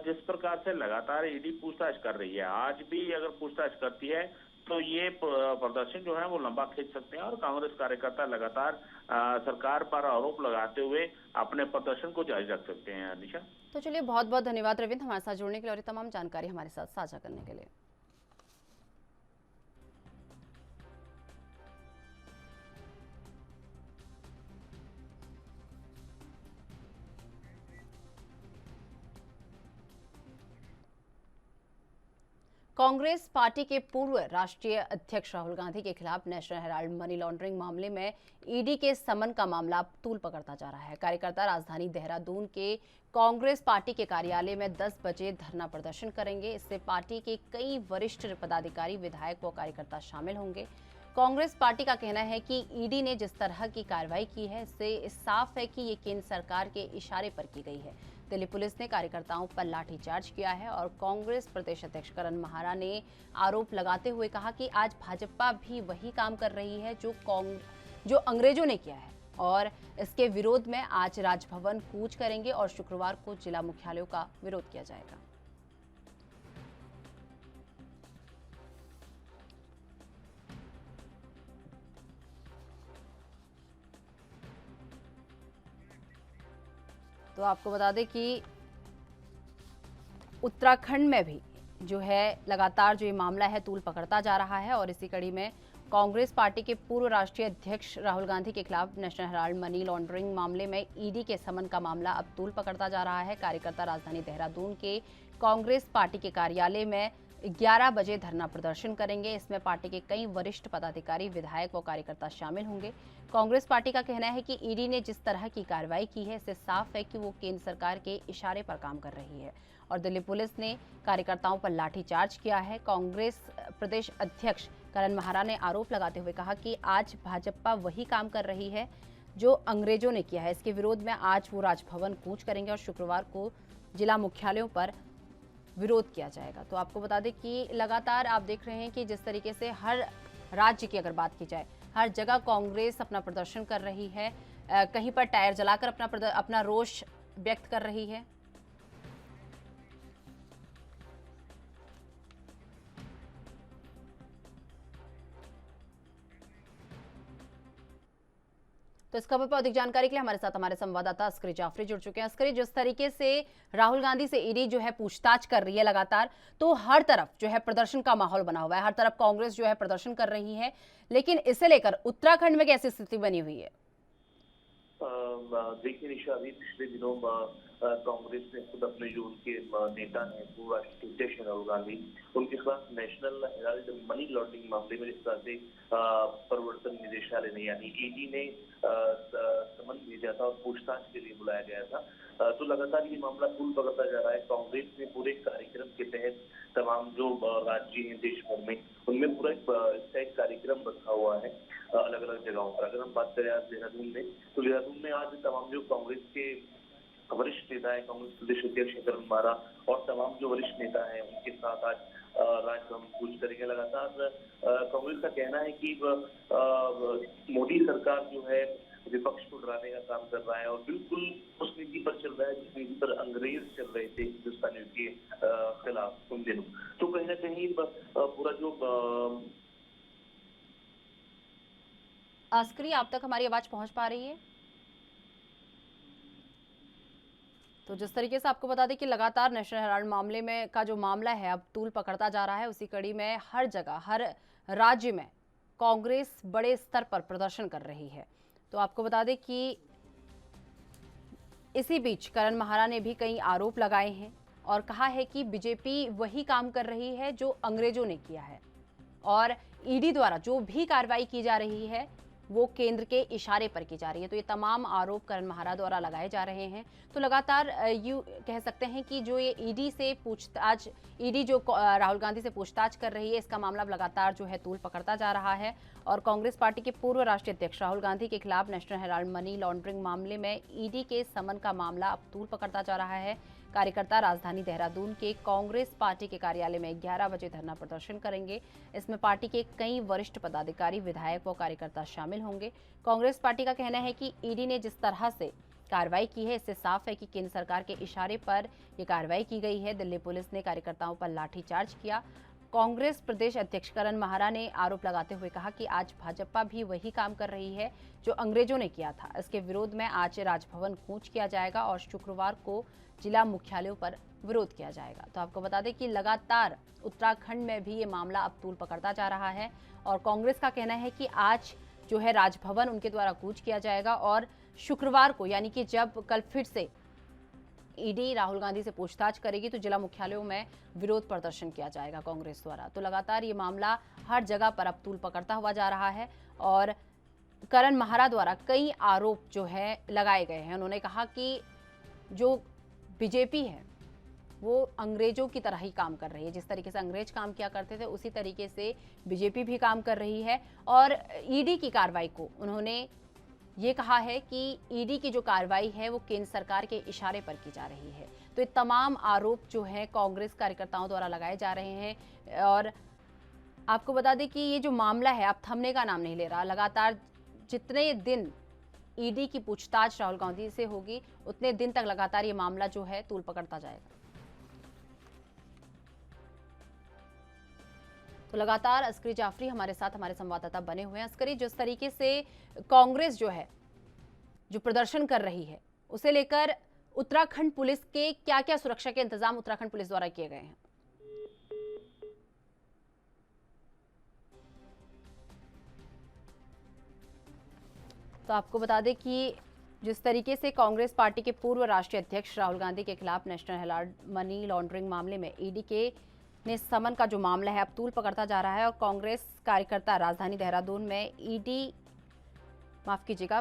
जिस प्रकार से लगातार ईडी पूछताछ कर रही है, आज भी अगर पूछताछ करती है तो ये प्रदर्शन जो है वो लंबा खींच सकते हैं और कांग्रेस कार्यकर्ता लगातार सरकार पर आरोप लगाते हुए अपने प्रदर्शन को जारी रख सकते हैं। निशा, तो चलिए, बहुत बहुत धन्यवाद रविंद्र हमारे साथ जुड़ने के लिए और ये तमाम जानकारी हमारे साथ साझा करने के लिए। कांग्रेस पार्टी के पूर्व राष्ट्रीय अध्यक्ष राहुल गांधी के खिलाफ नेशनल हेराल्ड मनी लॉन्ड्रिंग मामले में ईडी के समन का मामला तूल पकड़ता जा रहा है। कार्यकर्ता राजधानी देहरादून के कांग्रेस पार्टी के कार्यालय में 10 बजे धरना प्रदर्शन करेंगे। इससे पार्टी के कई वरिष्ठ पदाधिकारी, विधायक व कार्यकर्ता शामिल होंगे। कांग्रेस पार्टी का कहना है कि ईडी ने जिस तरह की कार्रवाई की है इससे साफ है कि ये केंद्र सरकार के इशारे पर की गई है। दिल्ली पुलिस ने कार्यकर्ताओं पर लाठीचार्ज किया है और कांग्रेस प्रदेश अध्यक्ष करण महारा ने आरोप लगाते हुए कहा कि आज भाजपा भी वही काम कर रही है जो अंग्रेजों ने किया है और इसके विरोध में आज राजभवन कूच करेंगे और शुक्रवार को जिला मुख्यालयों का विरोध किया जाएगा। तो आपको बता दें कि उत्तराखंड में भी जो है लगातार जो ये मामला है तूल पकड़ता जा रहा है और इसी कड़ी में कांग्रेस पार्टी के पूर्व राष्ट्रीय अध्यक्ष राहुल गांधी के खिलाफ नेशनल हेराल्ड मनी लॉन्ड्रिंग मामले में ईडी के समन का मामला अब तूल पकड़ता जा रहा है। कार्यकर्ता राजधानी देहरादून के कांग्रेस पार्टी के कार्यालय में 11 बजे धरना प्रदर्शन करेंगे। इसमें पार्टी के कई वरिष्ठ पदाधिकारी, विधायक व कार्यकर्ता शामिल होंगे। कांग्रेस पार्टी का कहना है कि ईडी ने जिस तरह की कार्रवाई की है इससे साफ है कि वो केंद्र सरकार के इशारे पर काम कर रही है और दिल्ली पुलिस ने कार्यकर्ताओं पर लाठीचार्ज किया है। कांग्रेस प्रदेश अध्यक्ष करण महारा ने आरोप लगाते हुए कहा कि आज भाजपा वही काम कर रही है जो अंग्रेजों ने किया है। इसके विरोध में आज वो राजभवन कूच करेंगे और शुक्रवार को जिला मुख्यालयों पर विरोध किया जाएगा। तो आपको बता दें कि लगातार आप देख रहे हैं कि जिस तरीके से हर राज्य की अगर बात की जाए, हर जगह कांग्रेस अपना प्रदर्शन कर रही है, कहीं पर टायर जलाकर अपना रोष व्यक्त कर रही है। तो इस खबर पर अधिक जानकारी के लिए हमारे साथ हमारे संवाददाता अस्करी जाफरी जुड़ चुके हैं। अस्करी, जिस तरीके से राहुल गांधी से ईडी जो है पूछताछ कर रही है लगातार, तो हर तरफ जो है प्रदर्शन का माहौल बना हुआ है, हर तरफ कांग्रेस जो है प्रदर्शन कर रही है, लेकिन इसे लेकर उत्तराखंड में कैसी स्थिति बनी हुई है? देखिए निशा, अभी पिछले दिनों कांग्रेस ने खुद अपने जो उनके नेता हैं पूर्व राष्ट्रीय अध्यक्ष राहुल गांधी, उनके खिलाफ नेशनल हेराल्ड मनी लॉन्ड्रिंग मामले में जिस तरह से प्रवर्तन निदेशालय ने यानी ईडी ने समन भेजा था और पूछताछ के लिए बुलाया गया था, तो लगातार ये मामला तूल पकड़ता जा रहा है। कांग्रेस ने पूरे कार्यक्रम के तहत तमाम जो राज्य हैं देश भर में, उनमें पूरा एक कार्यक्रम रखा हुआ है अलग अलग जगहों पर। अगर हम बात करें आज देहरादून में, तो देहरादून में आज तमाम जो कांग्रेस के वरिष्ठ नेता है, कांग्रेस प्रदेश अध्यक्ष करण महारा और तमाम जो वरिष्ठ नेता है उनके साथ आज राजभवन कूच करेंगे। लगातार कांग्रेस का कहना है कि मोदी सरकार जो है विपक्ष को डराने का काम कर रहा है और बिल्कुल उस नीति पर चल रहा है जिस नीति पर अंग्रेज चल रहे थे हिंदुस्तानियों के खिलाफ उन दिनों। तो कहीं ना कहीं पूरा जो अस्करी, आप तक हमारी आवाज पहुंच पा रही है? तो जिस तरीके से आपको बता दें कि लगातार नेशनल हेराल्ड मामले में का जो मामला है अब तूल पकड़ता जा रहा है, उसी कड़ी में हर जगह हर राज्य में कांग्रेस बड़े स्तर पर प्रदर्शन कर रही है। तो आपको बता दें कि इसी बीच करण महारा ने भी कई आरोप लगाए हैं और कहा है कि बीजेपी वही काम कर रही है जो अंग्रेजों ने किया है और ईडी द्वारा जो भी कार्रवाई की जा रही है वो केंद्र के इशारे पर की जा रही है। तो ये तमाम आरोप करण महारा द्वारा लगाए जा रहे हैं। तो लगातार यूँ कह सकते हैं कि जो ये ईडी से पूछताछ, ईडी जो राहुल गांधी से पूछताछ कर रही है, इसका मामला लगातार जो है तूल पकड़ता जा रहा है और कांग्रेस पार्टी के पूर्व राष्ट्रीय अध्यक्ष राहुल गांधी के खिलाफ नेशनल हेराल्ड मनी लॉन्ड्रिंग मामले में ईडी के समन का मामला अब तूल पकड़ता जा रहा है। कार्यकर्ता राजधानी देहरादून के कांग्रेस पार्टी के कार्यालय में 11 बजे धरना प्रदर्शन करेंगे। इसमें पार्टी के कई वरिष्ठ पदाधिकारी, विधायक व कार्यकर्ता शामिल होंगे। कांग्रेस पार्टी का कहना है कि ईडी ने जिस तरह से कार्रवाई की है इससे साफ है कि केंद्र सरकार के इशारे पर यह कार्रवाई की गई है। दिल्ली पुलिस ने कार्यकर्ताओं पर लाठीचार्ज किया। कांग्रेस प्रदेश अध्यक्ष करण महारा ने आरोप लगाते हुए कहा कि आज भाजपा भी वही काम कर रही है जो अंग्रेजों ने किया था। इसके विरोध में आज राजभवन कूच किया जाएगा और शुक्रवार को जिला मुख्यालयों पर विरोध किया जाएगा। तो आपको बता दें कि लगातार उत्तराखंड में भी ये मामला अब तूल पकड़ता जा रहा है और कांग्रेस का कहना है कि आज जो है राजभवन उनके द्वारा कूच किया जाएगा और शुक्रवार को यानी कि जब कल फिर से ईडी राहुल गांधी से पूछताछ करेगी तो जिला मुख्यालयों में विरोध प्रदर्शन किया जाएगा कांग्रेस द्वारा। तो लगातार ये मामला हर जगह पर अब तूल पकड़ता हुआ जा रहा है और करण महारा द्वारा कई आरोप जो है लगाए गए हैं। उन्होंने कहा कि जो बीजेपी है वो अंग्रेजों की तरह ही काम कर रही है। जिस तरीके से अंग्रेज काम किया करते थे उसी तरीके से बीजेपी भी काम कर रही है। और ईडी की कार्रवाई को उन्होंने ये कहा है कि ईडी की जो कार्रवाई है वो केंद्र सरकार के इशारे पर की जा रही है। तो ये तमाम आरोप जो हैं कांग्रेस कार्यकर्ताओं द्वारा लगाए जा रहे हैं। और आपको बता दें कि ये जो मामला है अब थमने का नाम नहीं ले रहा। लगातार जितने दिन ईडी की पूछताछ राहुल गांधी से होगी उतने दिन तक लगातार ये मामला जो है तूल पकड़ता जाएगा। तो लगातार अस्करी जाफरी हमारे साथ हमारे संवाददाता बने हुए हैं। अस्करी, जिस तरीके से कांग्रेस जो है जो प्रदर्शन कर रही है उसे लेकर उत्तराखंड पुलिस के क्या क्या सुरक्षा के इंतजाम उत्तराखंड पुलिस द्वारा किए गए हैं? तो आपको बता दें कि जिस तरीके से कांग्रेस पार्टी के पूर्व राष्ट्रीय अध्यक्ष राहुल गांधी के खिलाफ नेशनल हेराल्ड मनी लॉन्ड्रिंग मामले में ईडी के ने समन का जो मामला है अब तूल पकड़ता जा रहा है। और कांग्रेस कार्यकर्ता राजधानी देहरादून में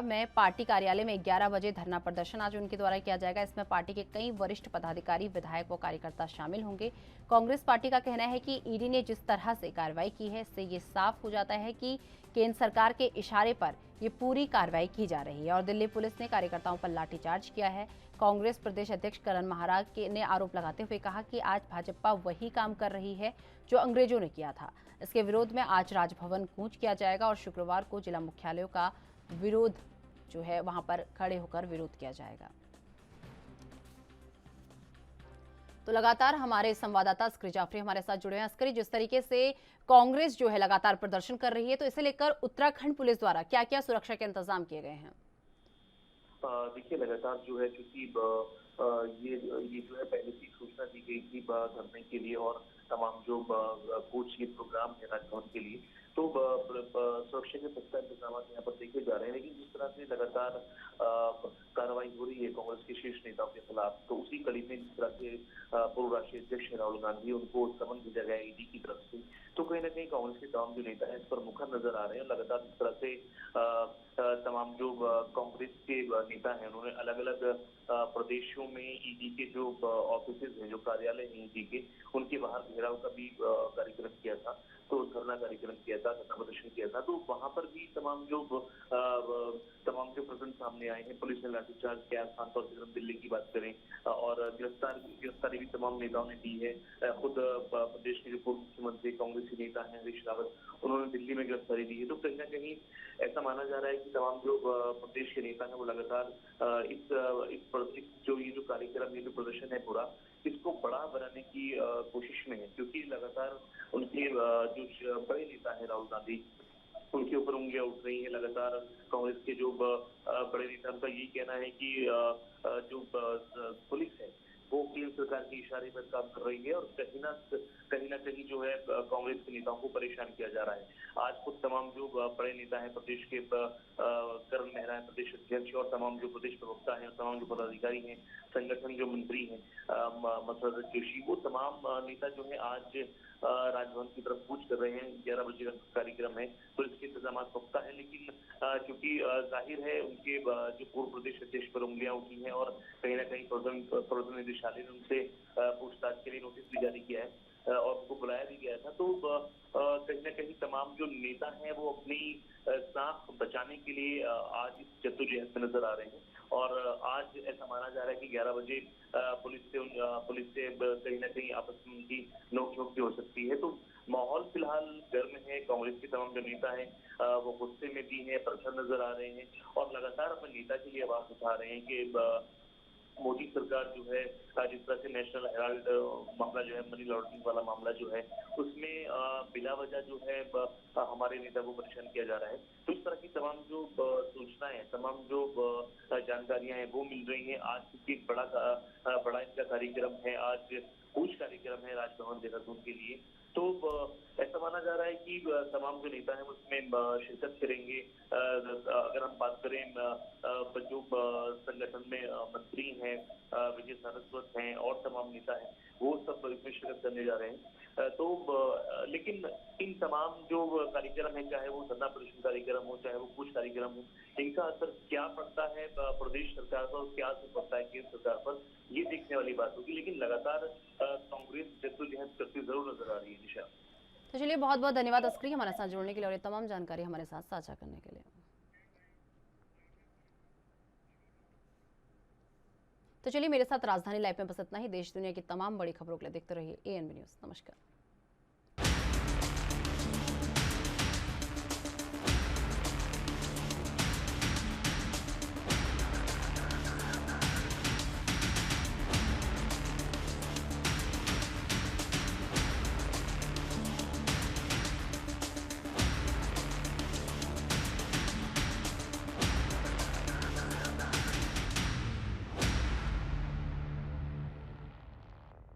मैं पार्टी कार्यालय में 11 बजे धरना प्रदर्शन आज उनके द्वारा किया जाएगा। इसमें पार्टी के कई वरिष्ठ पदाधिकारी, विधायक व कार्यकर्ता शामिल होंगे। कांग्रेस पार्टी का कहना है कि ईडी ने जिस तरह से कार्रवाई की है इससे ये साफ हो जाता है कि केंद्र सरकार के इशारे पर ये पूरी कार्रवाई की जा रही है। और दिल्ली पुलिस ने कार्यकर्ताओं पर लाठीचार्ज किया है। कांग्रेस प्रदेश अध्यक्ष करण महाराज ने आरोप लगाते हुए कहा कि आज भाजपा वही काम कर रही है जो अंग्रेजों ने किया था। इसके विरोध में आज राजभवन कूच किया जाएगा और शुक्रवार को जिला मुख्यालयों का विरोध जो है वहां पर खड़े होकर विरोध किया जाएगा। तो लगातार हमारे संवाददाता अस्करी जाफरी हमारे साथ जुड़े हैं। अस्करी, जिस तरीके से कांग्रेस जो है लगातार प्रदर्शन कर रही है तो इसे लेकर उत्तराखंड पुलिस द्वारा क्या क्या सुरक्षा के इंतजाम किए गए हैं? देखिए, लगातार जो है क्योंकि ये जो है पहले से सूचना दी गई थी धरने के लिए और तमाम जो कोच के प्रोग्राम है राजभवन के लिए, तो सुरक्षा के पुख्ता इंतजाम यहाँ पर देखे जा रहे हैं। लेकिन जिस तरह से लगातार कार्रवाई हो रही है कांग्रेस के शीर्ष नेताओं के खिलाफ, तो उसी कड़ी में जिस तरह से पूर्व राष्ट्रीय अध्यक्ष राहुल गांधी उनको समन भेजा गया ईडी की तरफ से, तो कहीं ना कहीं कांग्रेस के तमाम जो नेता है इस पर मुखर नजर आ रहे हैं। लगातार जिस तरह से तमाम जो कांग्रेस के नेता हैं उन्होंने अलग अलग प्रदेशों में ईडी के जो ऑफिस हैं, जो कार्यालय हैं ईडी के, उनके बाहर घेराव का भी कार्यक्रम किया था, तो धरना कार्यक्रम किया था, धरना प्रदर्शन किया था। तो वहां पर भी तमाम जो प्रकरण सामने आए हैं, पुलिस ने लाठीचार्ज किया। खासतौर से हम दिल्ली की बात करें और गिरफ्तारी भी तमाम नेताओं ने दी है। खुद प्रदेश के जो पूर्व मुख्यमंत्री कांग्रेसी नेता हैं हरीश रावत, उन्होंने दिल्ली में गिरफ्तारी दी है। तो कहीं ना कहीं ऐसा माना जा रहा है कि तमाम जो प्रदेश के नेता हैं वो लगातार इस जो कार्यक्रम, ये जो प्रदर्शन है पूरा, इसको बड़ा बनाने की कोशिश में है। क्योंकि लगातार उनके जो बड़े नेता है राहुल गांधी, उनके ऊपर उंगलियां उठ रही हैं। लगातार कांग्रेस के जो बड़े नेता, उनका यही कहना है कि जो पुलिस है वो केंद्र सरकार के इशारे पर काम कर रही है और कहीं ना कहीं जो है कांग्रेस के नेताओं को परेशान किया जा रहा है। आज खुद तमाम जो बड़े नेता हैं प्रदेश के, करण मेहरा है प्रदेश अध्यक्ष, और तमाम जो प्रदेश प्रवक्ता हैं, तमाम जो पदाधिकारी हैं, संगठन जो मंत्री हैं, मसरत जोशी, वो तमाम नेता जो है आज राजभवन की तरफ कूच कर रहे हैं। 11 बजे का कार्यक्रम है, तो इसके इंतजाम पुख्ता है। लेकिन क्योंकि जाहिर है उनके जो पूर्व प्रदेश अध्यक्ष पर उंगलियां उठी हैं और कहीं ना कहीं प्रवर्तन निदेशालय ने उनसे पूछताछ के लिए नोटिस भी जारी किया है और उनको बुलाया भी गया था। तो कहीं ना कहीं तमाम जो नेता हैं वो अपनी साख बचाने के लिए आज इस जद्दोजहद में नजर आ रहे हैं। और आज ऐसा माना जा रहा है कि 11 बजे पुलिस से कहीं ना कहीं आपस में उनकी नोक-झोंक भी हो सकती है। तो माहौल फिलहाल गर्म है। कांग्रेस के तमाम जो नेता हैं वो गुस्से में भी हैं, परेशान नजर आ रहे हैं और लगातार अपने नेता के लिए आवाज उठा रहे हैं कि मोदी सरकार जो है जिस तरह से नेशनल हेराल्ड मामला जो है, मनी लॉन्ड्रिंग वाला मामला जो है, उसमें बिला वजह जो है हमारे नेता को परेशान किया जा रहा है। तो इस तरह की तमाम जो सूचनाएं, तमाम जो जानकारियां हैं वो मिल रही हैं। आज एक बड़ा इनका कार्यक्रम है, आज कूच कार्यक्रम है राजभवन देहरादून के लिए। तो ऐसा माना जा रहा है कि तमाम जो नेता हैं उसमें शिरकत करेंगे। अगर हम बात करें जो संगठन में मंत्री हैं, विजय सारस्वत हैं और तमाम नेता हैं, वो सब इसमें शिरकत करने जा रहे हैं। तो लेकिन इन तमाम जो कार्यक्रम है, चाहे वो धरना प्रदर्शन कार्यक्रम हो, चाहे वो कुछ कार्यक्रम हो, इनका असर क्या पड़ता है प्रदेश सरकार पर, क्या असर पड़ता है केंद्र सरकार पर, ये देखना देखने वाली बात होगी, लेकिन लगातार कांग्रेस जद्दोजहद करती जरूर नजर आ रही है। निशा, तो चलिए बहुत बहुत धन्यवाद अस्करी हमारे साथ जुड़ने के लिए और ये तमाम जानकारी हमारे साथ साझा करने के लिए। तो चलिए मेरे साथ राजधानी लाइव में बस इतना ही। देश दुनिया की तमाम बड़ी खबरों के लिए देखते रहिए ANB न्यूज़। नमस्कार।